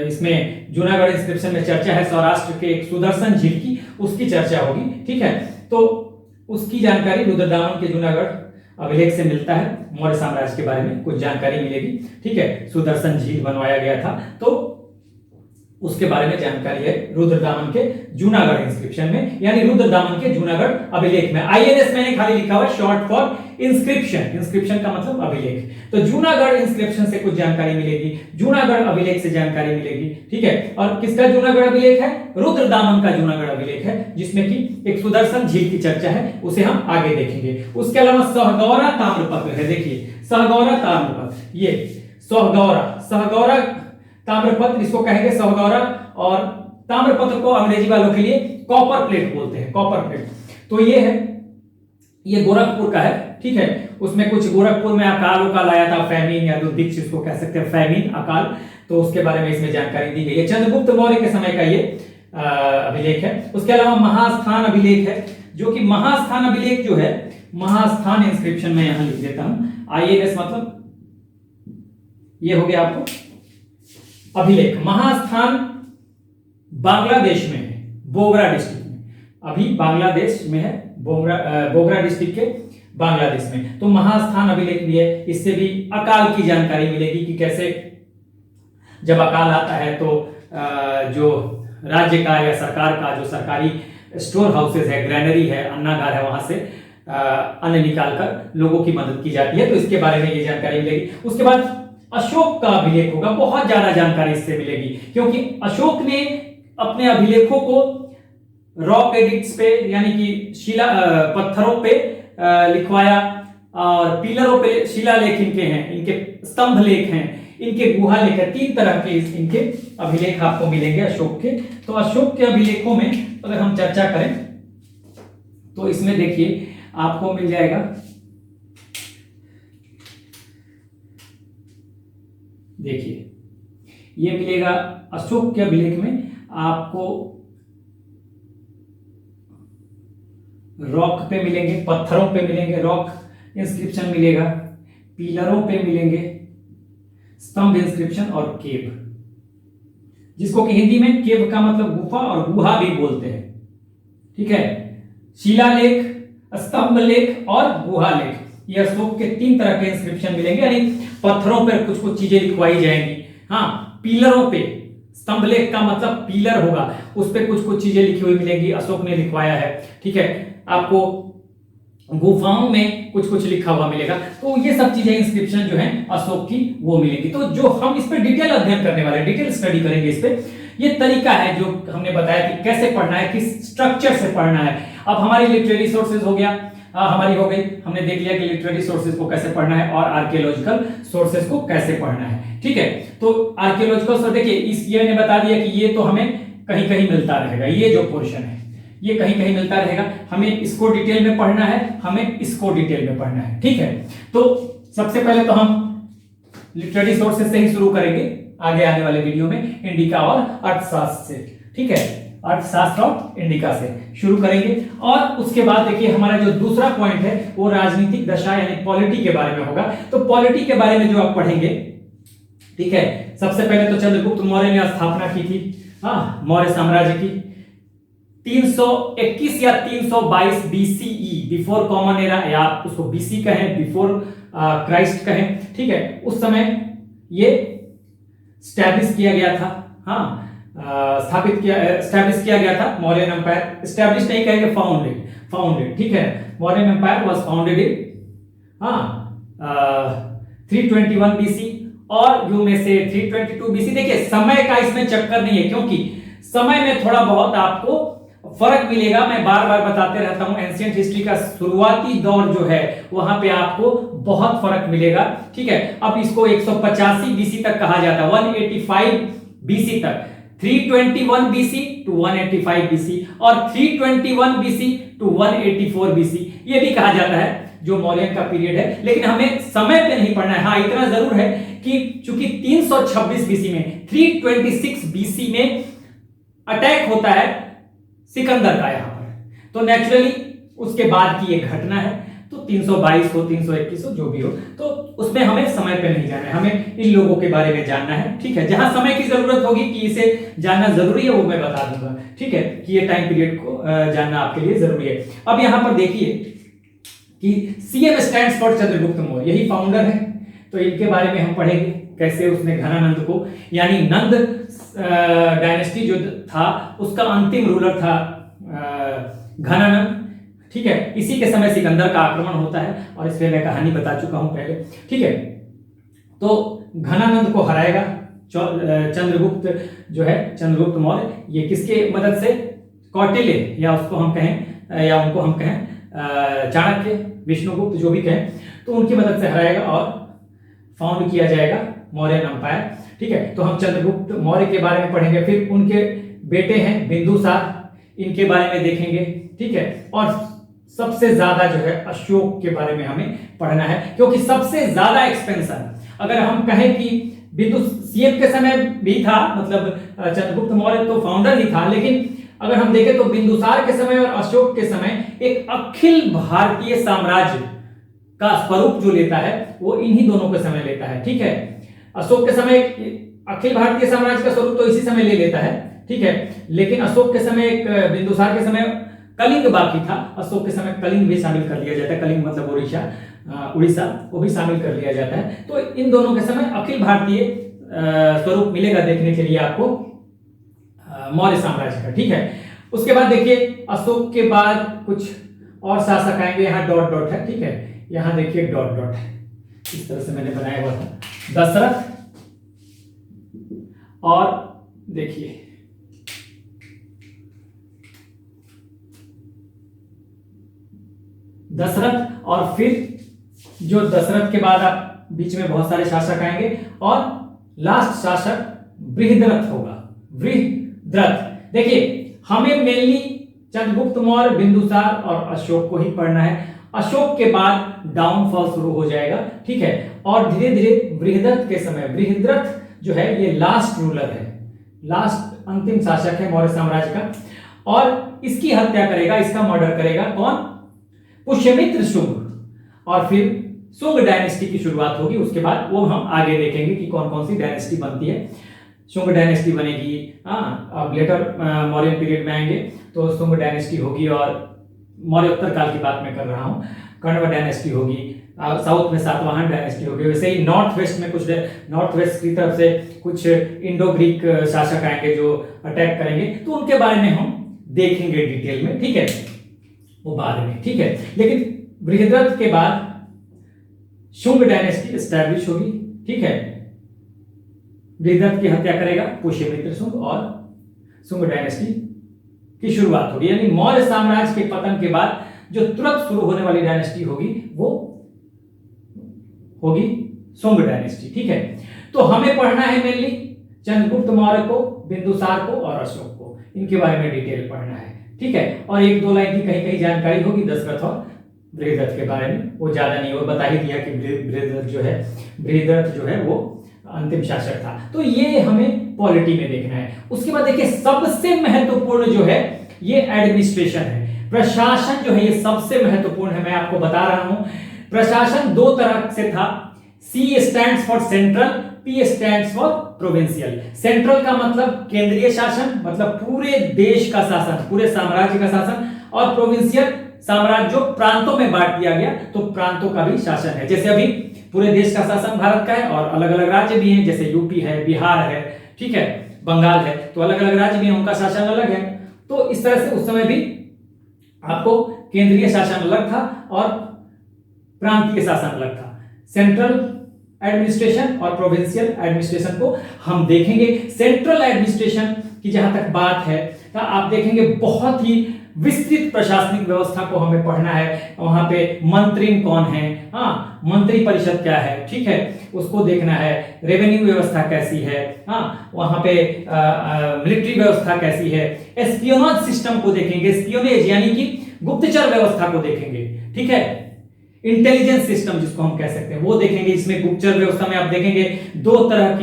[SPEAKER 1] इसमें जूनागढ़ इंस्क्रिप्शन में चर्चा है सौराष्ट्र के एक सुदर्शन झील की, उसकी चर्चा होगी। ठीक है, तो उसकी जानकारी रुद्रदामन के जूनागढ़ अभिलेख से मिलता है। मौर्य साम्राज्य के बारे में कुछ जानकारी मिलेगी। ठीक है, सुदर्शन झील बनवाया गया था तो उसके बारे में जानकारी है रुद्रदामन के जूनागढ़ इंस्क्रिप्शन में, यानी रुद्रदामन के जूनागढ़ अभिलेख में। आईएनएस मैंने खाली लिखा हुआ शॉर्ट फॉर इंस्क्रिप्शन, इंस्क्रिप्शन का मतलब अभिलेख। तो जूनागढ़ इंस्क्रिप्शन से कुछ जानकारी मिलेगी, जूनागढ़ अभिलेख से जानकारी मिलेगी। ठीक है, और किसका जूनागढ़ अभिलेख है? रुद्रदामन का जूनागढ़ अभिलेख है, जिसमें कि एक सुदर्शन झील की चर्चा है, उसे हम आगे देखेंगे। उसके अलावा सहगौरा ताम्रपत्र है। देखिए सहगौरा ताम्रपत्र, ये सहगौरा ताम्रपत्र, इसको कहेंगे सहगौरा, और ताम्रपत्र को अंग्रेजी वालों के लिए कॉपर प्लेट बोलते हैं, कॉपर प्लेट। तो ये है, ये गोरखपुर का है। ठीक है, उसमें कुछ गोरखपुर में अकाल उकाल आया था, फैमिन या दुर्भिक्ष इसको कह सकते हैं, फैमिन अकाल, तो उसके बारे में इसमें जानकारी दी गई है। चंद्रगुप्त मौर्य के समय का ये अभिलेख है। उसके अलावा महास्थान अभिलेख है, जो कि महास्थान अभिलेख जो है, महास्थान इंस्क्रिप्शन में यहां लिख देता हूं, आईएनएस मतलब ये हो गया आपको अभिलेख। महास्थान बांग्लादेश में है, बोगरा डिस्ट्रिक्ट में, अभी बांग्लादेश में है, बोगरा डिस्ट्रिक्ट के बांग्लादेश में। तो महास्थान अभिलेख भी है, इससे भी अकाल की जानकारी मिलेगी कि कैसे जब अकाल आता है तो जो राज्य का या सरकार का जो सरकारी स्टोर हाउसेज है, ग्रैनरी है, अन्नागार है, वहां से अन्न निकालकर लोगों की मदद की जाती है। तो इसके बारे में ये जानकारी मिलेगी। उसके बाद अशोक का अभिलेख होगा, बहुत ज्यादा जानकारी इससे मिलेगी, क्योंकि अशोक ने अपने अभिलेखों को रॉक एडिक्ट्स पे, यानी कि शिला पत्थरों पे लिखवाया, और पिलरों पे शिलालेख इनके हैं, इनके स्तंभ लेख हैं, इनके गुहा लेख है। 3 तरह के इनके अभिलेख आपको मिलेंगे अशोक के। तो अशोक के अभिलेखों में अगर हम चर्चा करें तो इसमें देखिए आपको मिल जाएगा, देखिए ये मिलेगा अशोक के अभिलेख में आपको रॉक पे मिलेंगे, पत्थरों पे मिलेंगे, रॉक इंस्क्रिप्शन मिलेगा, पिलरों पे मिलेंगे, स्तंभ इंस्क्रिप्शन, और केव, जिसको कि हिंदी में केव का मतलब गुफा और गुहा भी बोलते हैं। ठीक है, शिलालेख, स्तंभ लेख और गुहा लेख, ये अशोक के 3 तरह के इंस्क्रिप्शन मिलेंगे, यानी पत्थरों पर कुछ कुछ चीजें लिखवाई जाएंगी। हाँ, पिलरों पे स्तंभलेख का मतलब पिलर होगा, उस पर कुछ कुछ चीजें लिखी हुई मिलेंगी, अशोक ने लिखवाया है। ठीक है, आपको गुफाओं में कुछ कुछ लिखा हुआ मिलेगा, तो ये सब चीजें इंस्क्रिप्शन जो है अशोक की वो मिलेगी। तो जो हम इस पे डिटेल अध्ययन करने वाले हैं, डिटेल स्टडी करेंगे इस पे, ये तरीका है जो हमने बताया कि कैसे पढ़ना है, किस स्ट्रक्चर से पढ़ना है। अब हमारी लिटरेरी सोर्सेज हो गया, हमारी हो गई, हमने देख लिया कि लिटरेरी सोर्सेज को कैसे पढ़ना है और आर्कियोलॉजिकल सोर्सेज को कैसे पढ़ना है। ठीक है, तो आर्कियोलॉजिकल सोर्स देखिए, इस ये ने बता दिया कि ये तो हमें कहीं कहीं मिलता रहेगा, ये जो पोर्शन है ये कहीं कहीं मिलता रहेगा, हमें इसको डिटेल में पढ़ना है, हमें इसको डिटेल में पढ़ना है। ठीक है, तो सबसे पहले तो हम लिटरेरी सोर्सेज से ही शुरू करेंगे आगे आने वाले वीडियो में, इंडिका और अर्थशास्त्र से। ठीक है, अर्थशास्त्र और इंडिका से शुरू करेंगे, और उसके बाद देखिए हमारा जो दूसरा पॉइंट है वो राजनीतिक दशा यानी पॉलिटी के बारे में होगा। तो पॉलिटी के बारे में जो आप पढ़ेंगे, ठीक है, सबसे पहले तो चंद्रगुप्त मौर्य ने स्थापना की थी मौर्य साम्राज्य की 321 या 322 बीसीई, बिफोर कॉमन एरा, या आप उसको बीसी कहें, बिफोर क्राइस्ट कहें। ठीक है, उस समय ये स्टैब्लिश किया गया था, स्टैब्लिश किया गया था मौर्यन एम्पायर। स्टैब्लिश नहीं कहेंगे, फाउंडेड। ठीक है, Mauryan empire was founded in 321 BC, और यू में से 322 बीसी। देखिए समय का इसमें चक्कर नहीं है, क्योंकि समय में थोड़ा बहुत आपको फर्क मिलेगा। मैं बार बार बताते रहता हूं, एंशिएंट हिस्ट्री का शुरुआती दौर जो है वहां पे आपको बहुत फर्क मिलेगा। ठीक है, अब इसको 185 बीसी तक कहा जाता है, 185 बीसी तक, 321 बीसी टू 185 बीसी, और 321 बीसी टू 184 बीसी ये भी कहा जाता है, जो मौर्यन का पीरियड है। लेकिन हमें समय पे नहीं पढ़ना है। हाँ, इतना जरूर है कि चूंकि 326 बीसी में, 326 बीसी में अटैक होता है सिकंदर का यहां पर, तो नेचुरली उसके बाद की एक घटना है। तो 322 हो, 321 हो, जो भी हो, तो उसमें हमें समय पे नहीं जाना है, हमें इन लोगों के बारे में जानना है। ठीक है, जहां समय की जरूरत होगी कि इसे जानना जरूरी है वो मैं बता दूंगा। ठीक है, कि ये टाइम पीरियड को जानना आपके लिए जरूरी है। अब यहां पर देखिए कि CM stands for Chandragupta Maurya, यही फाउंडर है, तो इनके बारे में हम पढ़ेंगे कैसे उसने घनानंद को, यानी नंद डायनेस्टी जो था उसका अंतिम रूलर था घनानंद। ठीक है, इसी के समय सिकंदर का आक्रमण होता है, और इस पे मैं कहानी बता चुका हूं पहले। ठीक है, तो घनानंद को हराएगा चंद्रगुप्त जो है, चंद्रगुप्त मौर्य, ये किसके मदद से, कौटिल्य, या उसको हम कहें, या उनको हम कहें चाणक्य, विष्णुगुप्त, जो भी कहें, तो उनकी मदद से हराएगा और फाउंड किया जाएगा मौर्यन एम्पायर। ठीक है, तो हम चंद्रगुप्त मौर्य के बारे में पढ़ेंगे, फिर उनके बेटे हैं बिंदुसार, इनके बारे में देखेंगे। ठीक है, और सबसे ज्यादा जो है अशोक के बारे में हमें पढ़ना है, क्योंकि सबसे ज्यादा एक्सपेंशन, अगर हम कहें कि बिंदु सीएम के समय भी था, मतलब चंद्रगुप्त मौर्य तो फाउंडर ही था, लेकिन अगर हम देखें तो बिंदुसार के समय और अशोक के समय एक अखिल भारतीय साम्राज्य का स्वरूप जो लेता है वो इन्हीं दोनों के समय लेता है। ठीक है, अशोक के समय अखिल भारतीय साम्राज्य का स्वरूप तो इसी समय ले लेता है। ठीक है, लेकिन अशोक के समय, बिंदुसार के समय कलिंग बाकी था, अशोक के समय कलिंग भी शामिल कर लिया जाता है, कलिंग मतलब उड़ीसा, वो भी शामिल कर लिया जाता है। तो इन दोनों के समय अखिल भारतीय स्वरूप मिलेगा देखने के लिए आपको मौर्य साम्राज्य का। ठीक है, उसके बाद देखिए अशोक के बाद कुछ और शासक आएंगे, यहाँ डॉट डॉट है। ठीक है, यहाँ देखिए डॉट डॉट है, इस तरह से मैंने बनाया हुआ था, दशरथ, और देखिए दशरथ, और फिर जो दशरथ के बाद आप बीच में बहुत सारे शासक आएंगे, और लास्ट शासक बृहद्रथ होगा, बृहद्रथ। देखिए हमें मेनली चंद्रगुप्त मौर्य, बिंदुसार और अशोक को ही पढ़ना है। अशोक के बाद डाउनफॉल शुरू हो जाएगा। ठीक है, और धीरे धीरे बृहद्रथ के समय, बृहद्रथ जो है ये लास्ट रूलर है, लास्ट अंतिम शासक है मौर्य साम्राज्य का, और इसकी हत्या करेगा, इसका मर्डर करेगा कौन, पुष्यमित्र शुंग, और फिर शुंग डायनेस्टी की शुरुआत होगी। उसके बाद वो हम आगे देखेंगे कि कौन कौन सी डायनेस्टी बनती है। शुंग डायनेस्टी बनेगी, अब लेटर मौर्यन पीरियड में आएंगे तो शुंग डायनेस्टी होगी, और मौर्योत्तर काल की बात मैं कर रहा हूं, कण्व डायनेस्टी होगी, साउथ में सातवाहन डायनेस्टी होगी। वैसे ही नॉर्थ वेस्ट में कुछ, नॉर्थ वेस्ट की तरफ से कुछ इंडो ग्रीक शासक आएंगे जो अटैक करेंगे, तो उनके बारे में हम देखेंगे डिटेल में, ठीक है, वो बाद में, ठीक है। लेकिन बृहद्रथ के बाद शुंग डायनेस्टी एस्टैब्लिश होगी, ठीक है। बृहद्रथ की हत्या करेगा पुष्यमित्र शुंग और शुंग डायनेस्टी की शुरुआत होगी। यानी मौर्य साम्राज्य के पतन के बाद जो तुरंत शुरू होने वाली डायनेस्टी होगी वो होगी शुंग डायनेस्टी, ठीक है। तो हमें पढ़ना है मेनली चंद्रगुप्त मौर्य को, बिंदुसार को और अशोक को, इनके बारे में डिटेल पढ़ना है, ठीक है। और एक दो लाइन की कहीं कहीं जानकारी होगी दशरथ और बृहद्रथ के बारे में, वो ज्यादा नहीं, वो बता ही दिया कि बृहद्रथ जो है वो अंतिम शासक था। तो ये हमें पॉलिटी में देखना है। उसके बाद देखिए सबसे महत्वपूर्ण जो है ये एडमिनिस्ट्रेशन है, प्रशासन जो है ये सबसे महत्वपूर्ण है। मैं आपको बता रहा हूं प्रशासन दो तरह से था, C stands for central, P stands for provincial. Central का मतलब केंद्रीय शासन, मतलब पूरे देश का शासन, पूरे साम्राज्य का शासन, और प्रोविंशियल साम्राज्य जो प्रांतों में बांट दिया गया, तो प्रांतों का भी शासन है। जैसे अभी पूरे देश का शासन भारत का है और अलग अलग राज्य भी हैं, जैसे यूपी है, बिहार है, ठीक है, बंगाल है, तो अलग अलग राज्य भी हैं, उनका शासन अलग है। तो इस तरह से उस समय भी आपको केंद्रीय शासन अलग था और प्रांतीय शासन अलग था। सेंट्रल एडमिनिस्ट्रेशन और प्रोविंशियल एडमिनिस्ट्रेशन को हम देखेंगे। सेंट्रल एडमिनिस्ट्रेशन की जहां तक बात है तो आप देखेंगे बहुत ही विस्तृत प्रशासनिक व्यवस्था को हमें पढ़ना है। वहां पे मंत्री कौन है, हाँ, मंत्री परिषद क्या है, ठीक है, उसको देखना है। रेवेन्यू व्यवस्था कैसी है, हाँ, वहां पे मिलिट्री व्यवस्था कैसी है। एस्पियोनाज सिस्टम को देखेंगे, एस्पियोनेज यानी कि गुप्तचर व्यवस्था को देखेंगे, ठीक है। इंटेलिजेंस सिस्टम जिसको हम कह सकते हैं वो देखेंगे। इसमें गुप्तचर व्यवस्था में आप देखेंगे दो तरह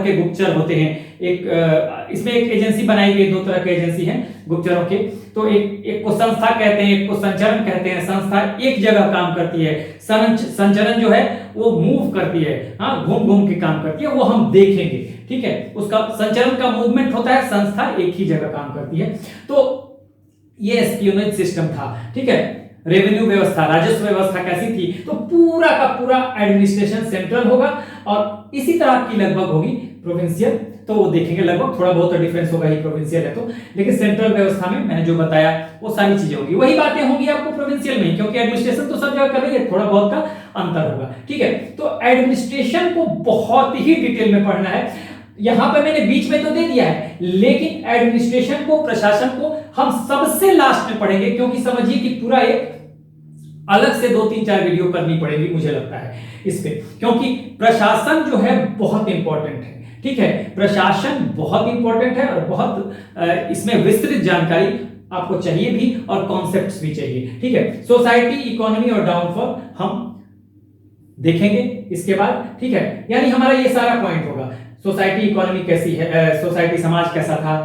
[SPEAKER 1] के गुप्तचर होते हैं। इसमें एक एजेंसी बनाई गई, दो तरह की एजेंसी हैं गुप्तचरों के। तो एक को संस्था कहते हैं, एक को संचरण कहते हैं। संस्था एक जगह काम करती है, संचरण जो है वो मूव करती है, हाँ, घूम घूम के काम करती है, वो हम देखेंगे, ठीक है। उसका संचरण का मूवमेंट होता है, संस्था एक ही जगह काम करती है। तो ये एस्पियोनेज सिस्टम था, ठीक है। रेवेन्यू व्यवस्था, राजस्व व्यवस्था कैसी थी, तो पूरा का पूरा एडमिनिस्ट्रेशन सेंट्रल होगा और इसी तरह की लगभग होगी प्रोविंशियल। तो वो देखेंगे, लगभग थोड़ा बहुत डिफरेंस होगा ही, प्रोविंशियल है तो, लेकिन सेंट्रल व्यवस्था में मैंने जो बताया वो सारी चीजें होगी, वही बातें होंगी आपको प्रोविंशियल में, क्योंकि एडमिनिस्ट्रेशन तो सब जगह कर रही है, थोड़ा बहुत का अंतर होगा, ठीक है। तो एडमिनिस्ट्रेशन को बहुत ही डिटेल में पढ़ना है। यहां पे मैंने बीच में तो दे दिया है, लेकिन एडमिनिस्ट्रेशन को, प्रशासन को हम सबसे लास्ट में पढ़ेंगे, क्योंकि समझिए कि पूरा एक अलग से 2-3-4 वीडियो करनी पड़ेगी मुझे लगता है इस पे, क्योंकि प्रशासन जो है बहुत इंपॉर्टेंट है, ठीक है। प्रशासन बहुत इंपॉर्टेंट है और बहुत इसमें विस्तृत जानकारी आपको चाहिए भी और कॉन्सेप्ट्स भी चाहिए, ठीक है। सोसाइटी, इकोनॉमी और डाउनफॉल हम देखेंगे इसके बाद, ठीक है। यानी हमारा ये सारा पॉइंट होगा। सोसाइटी, इकोनॉमी कैसी है, सोसाइटी समाज कैसा था,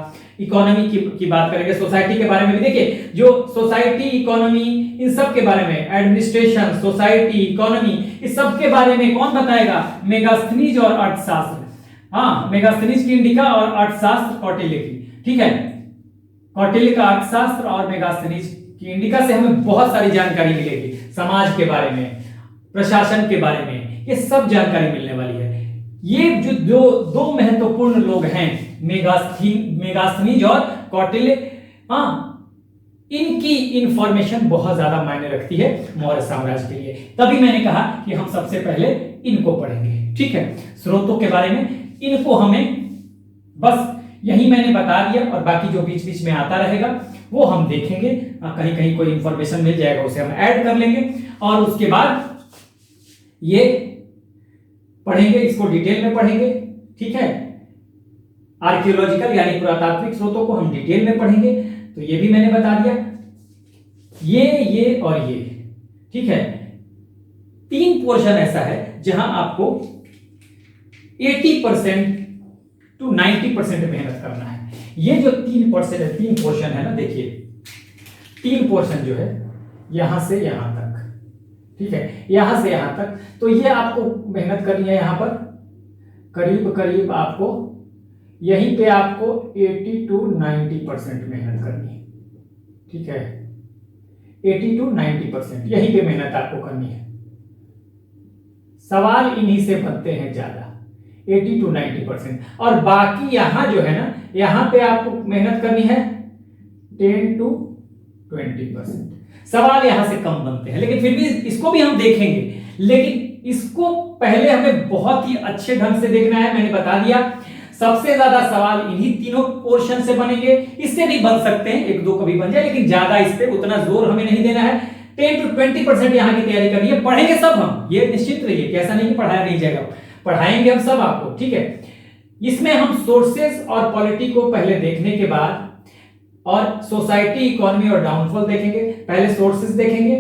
[SPEAKER 1] इकोनॉमी की बात करेंगे, सोसाइटी के बारे में भी देखिए, जो सोसाइटी, इकोनॉमी, इन सब के बारे में, एडमिनिस्ट्रेशन, सोसाइटी, इकोनॉमी, इस सब के बारे में कौन बताएगा? मेगास्थनीज और अर्थशास्त्र, हाँ, मेगास्थनीज की इंडिका और अर्थशास्त्र कौटिल्य की, ठीक है। कौटिल्य का अर्थशास्त्र और मेगास्थनीज की इंडिका से हमें बहुत सारी जानकारी मिलेगी, समाज के बारे में, प्रशासन के बारे में, ये सब जानकारी मिलने वाली है। ये जो दो महत्वपूर्ण लोग हैं, मेगास्थनीज और कौटिल्य, हाँ, इनकी इंफॉर्मेशन बहुत ज्यादा मायने रखती है मौर्य साम्राज्य के लिए। तभी मैंने कहा कि हम सबसे पहले इनको पढ़ेंगे, ठीक है। स्रोतों के बारे में इनको हमें बस यही मैंने बता दिया, और बाकी जो बीच बीच में आता रहेगा वो हम देखेंगे। कहीं कहीं कोई इंफॉर्मेशन मिल जाएगा उसे हम ऐड कर लेंगे, और उसके बाद ये पढ़ेंगे, इसको डिटेल में पढ़ेंगे, ठीक है। आर्कियोलॉजिकल यानी पुरातात्विक स्रोतों को हम डिटेल में पढ़ेंगे, तो ये भी मैंने बता दिया, ये और ये, ठीक है। 3 पोर्शन ऐसा है जहां आपको 80% to 90% मेहनत करना है। ये जो 3% है, 3 पोर्शन है ना, देखिए 3 पोर्शन जो है यहां से यहां तक, ठीक है, यहां से यहां तक, तो ये आपको मेहनत करनी है। यहां पर करीब करीब आपको यहीं पे आपको 80 to 90% मेहनत करनी है, ठीक है। 80 to 90%, यहीं पे मेहनत आपको करनी है। सवाल इन्हीं से बनते हैं ज्यादा, 80 to 90%। और बाकी यहां जो है ना, यहां पे आपको मेहनत करनी है 10 to 20%। सवाल यहां से कम बनते हैं, लेकिन फिर भी इसको भी हम देखेंगे, लेकिन इसको पहले हमें बहुत ही अच्छे ढंग से देखना है। मैंने बता दिया सबसे ज्यादा सवाल इन्हीं तीनों पोर्शन से बनेंगे, इससे भी बन सकते हैं, एक दो कभी बन जाए, लेकिन ज्यादा इस पे उतना जोर हमें नहीं देना है। 10 to 20% यहां की तैयारी करनी है। पढ़ेंगे सब हम, ये निश्चित रहिए कि ऐसा नहीं कि पढ़ाया नहीं जाएगा, पढ़ाएंगे हम सब आपको, ठीक है। इसमें हम सोर्सेस और पॉलिटी को पहले देखने के बाद और सोसाइटी, इकोनॉमी और डाउनफॉल देखेंगे। पहले सोर्सेस देखेंगे,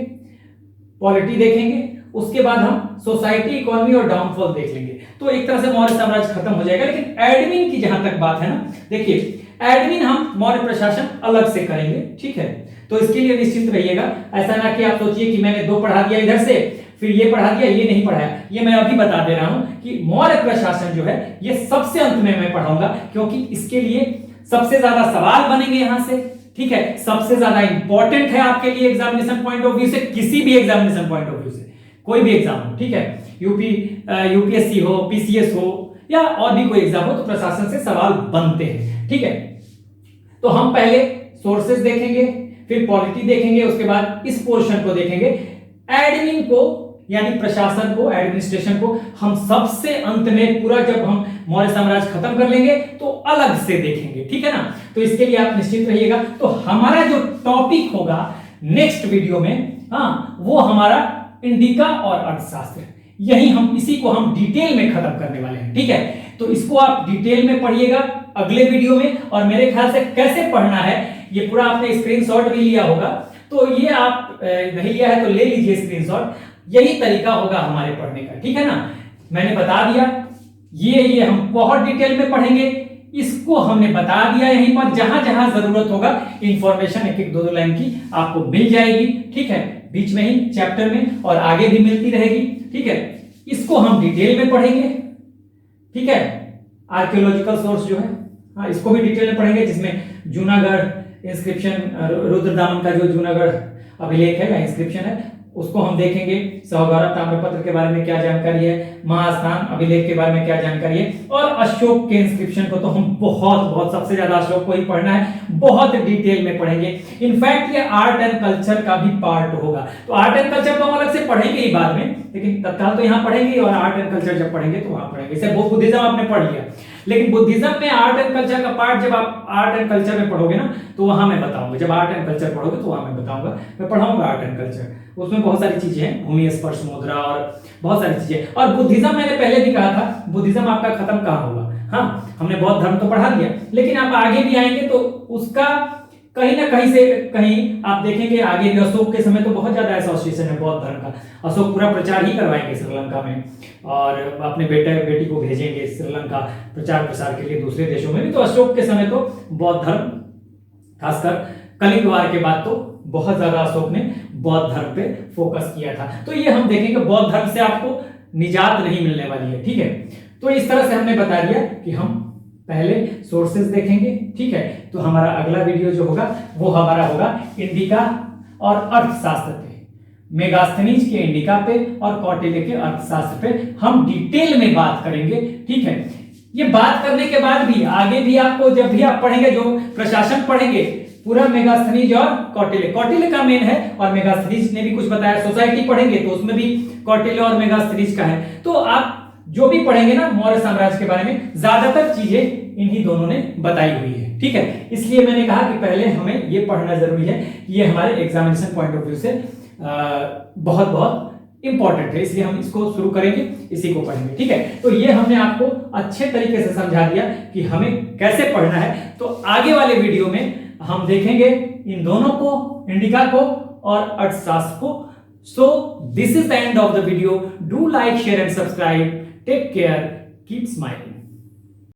[SPEAKER 1] पॉलिटी देखेंगे, उसके बाद हम सोसाइटी, इकोनॉमी और डाउनफॉल देख लेंगे। तो एक तरह से मौर्य साम्राज्य खत्म हो जाएगा। लेकिन एडमिन की जहां तक बात है ना, देखिए एडमिन हम मौर्य प्रशासन अलग से करेंगे, ठीक है। तो इसके लिए निश्चित रहिएगा, ऐसा ना कि आप सोचिए कि मैंने दो पढ़ा दिया इधर से, फिर ये पढ़ा दिया, ये नहीं पढ़ाया। ये मैं अभी बता दे रहा हूं कि मौर्य प्रशासन जो है ये सबसे अंत में मैं पढ़ाऊंगा, क्योंकि इसके लिए सबसे ज्यादा सवाल बनेंगे यहां से, ठीक है। सबसे ज्यादा इंपॉर्टेंट है आपके लिए एग्जामिनेशन पॉइंट ऑफ व्यू से, किसी भी एग्जामिनेशन पॉइंट ऑफ व्यू से, कोई भी एग्जाम हो, ठीक है। यूपीएससी हो, पीसीएस हो या और भी कोई एग्जाम हो, तो प्रशासन से सवाल बनते हैं, ठीक है। तो हम पहले सोर्सेस देखेंगे, फिर पॉलिटी देखेंगे, उसके बाद इस पोर्शन को देखेंगे। एडमिन को यानी प्रशासन को, एडमिनिस्ट्रेशन को हम सबसे अंत में, पूरा जब हम मौर्य साम्राज्य खत्म कर लेंगे तो अलग से देखेंगे, ठीक है ना। तो इसके लिए आप निश्चित रहिएगा। तो हमारा जो टॉपिक होगा नेक्स्ट वीडियो में, हाँ, वो हमारा इंडिका और अर्थशास्त्र, यही हम इसी को हम डिटेल में खत्म करने वाले हैं, ठीक है। तो इसको आप डिटेल में पढ़िएगा अगले वीडियो में। और मेरे ख्याल से कैसे पढ़ना है ये पूरा आपने स्क्रीनशॉट भी लिया होगा, तो ये आप नहीं लिया है तो ले लीजिए स्क्रीनशॉट। यही तरीका होगा हमारे पढ़ने का, ठीक है ना। मैंने बता दिया, ये हम बहुत डिटेल में पढ़ेंगे। इसको हमने बता दिया यहीं पर, जहां जहां जरूरत होगा इंफॉर्मेशन एक एक दो लाइन की आपको मिल जाएगी, ठीक है, बीच में ही चैप्टर में, और आगे भी मिलती रहेगी, ठीक है। इसको हम डिटेल में पढ़ेंगे, ठीक है। आर्कियोलॉजिकल सोर्स जो है, हाँ, इसको भी डिटेल में पढ़ेंगे, जिसमें जूनागढ़ इंस्क्रिप्शन, रुद्रदामन का जो जूनागढ़ अभिलेख है या इंस्क्रिप्शन है, उसको हम देखेंगे। सहगौरव ताम्रपत्र के बारे में क्या जानकारी है, महास्थान अभिलेख के बारे में क्या जानकारी है, और अशोक के इंस्क्रिप्शन को तो हम बहुत सबसे ज्यादा अशोक को ही पढ़ना है, बहुत डिटेल में पढ़ेंगे। इनफैक्ट ये आर्ट एंड कल्चर का भी पार्ट होगा। तो आर्ट एंड कल्चर तो हम अलग से पढ़ेंगे ही बाद में, लेकिन तत्काल तो यहाँ पढ़ेंगे, और आर्ट एंड कल्चर जब पढ़ेंगे तो वहां पढ़ेंगे। जैसे बुद्धिज्म आपने पढ़ लिया, लेकिन बुद्धिज्म में आर्ट एंड कल्चर का पार्ट जब आप आर्ट एंड कल्चर में पढ़ोगे ना, तो वहां मैं बताऊंगा। जब आर्ट एंड कल्चर पढ़ोगे तो वहां मैं बताऊंगा, मैं पढ़ाऊंगा आर्ट एंड कल्चर। उसमें बहुत सारी चीजें हैं, भूमि स्पर्श मुद्रा और बहुत सारी चीजें। और बुद्धिज्म मैंने पहले भी कहा था, बुद्धिज्म आपका खत्म कहां होगा। हाँ, हमने बौद्ध धर्म तो पढ़ा दिया, लेकिन आप आगे भी आएंगे तो उसका कहीं ना कहीं से कहीं आप देखेंगे आगे भी। अशोक के समय तो बहुत ज्यादा एसोसिएशन है बौद्ध धर्म का, अशोक पूरा प्रचार ही करवाएंगे श्रीलंका में, और अपने बेटी को भेजेंगे श्रीलंका प्रचार प्रसार के लिए दूसरे देशों में भी। तो अशोक के समय तो बौद्ध धर्म, खासकर कलिंग वार के बाद तो बहुत ज्यादा अशोक ने बौद्ध धर्म पे फोकस किया था। तो ये हम देखेंगे, बौद्ध धर्म से आपको निजात नहीं मिलने वाली है, ठीक है। तो इस तरह से हमने बता दिया कि हम पहले सोर्सेस देखेंगे, ठीक है। तो हमारा अगला वीडियो जो होगा वो हमारा होगा इंडिका और अर्थशास्त्र पे, मेगास्थनीज के इंडिका पे और कौटिल्य के अर्थशास्त्र पे हम डिटेल में बात करेंगे, ठीक है। ये बात करने के बाद भी आगे भी आपको, जब भी आप पढ़ेंगे, जो प्रशासन पढ़ेंगे, पूरा मेगास्थनीज और कौटिल्य का मेन है, और मेगास्थनीज ने भी कुछ बताया। सोसाइटी पढ़ेंगे तो उसमें भी कौटिल्य और मेगास्थनीज का है। तो आप जो भी पढ़ेंगे ना मौर्य साम्राज्य के बारे में, ज्यादातर चीजें इन्हीं दोनों ने बताई हुई है, ठीक है। इसलिए मैंने कहा कि पहले हमें ये पढ़ना जरूरी है, ये हमारे एग्जामिनेशन पॉइंट ऑफ व्यू से बहुत इंपॉर्टेंट है, इसलिए हम इसको शुरू करेंगे, इसी को पढ़ेंगे, ठीक है। तो ये हमने आपको अच्छे तरीके से समझा दिया कि हमें कैसे पढ़ना है। तो आगे वाले वीडियो में हम देखेंगे इन दोनों को, इंडिका को और अर्थशास्त्र को। So this is the end of the video. Do like, share and subscribe. Take care. Keep smiling.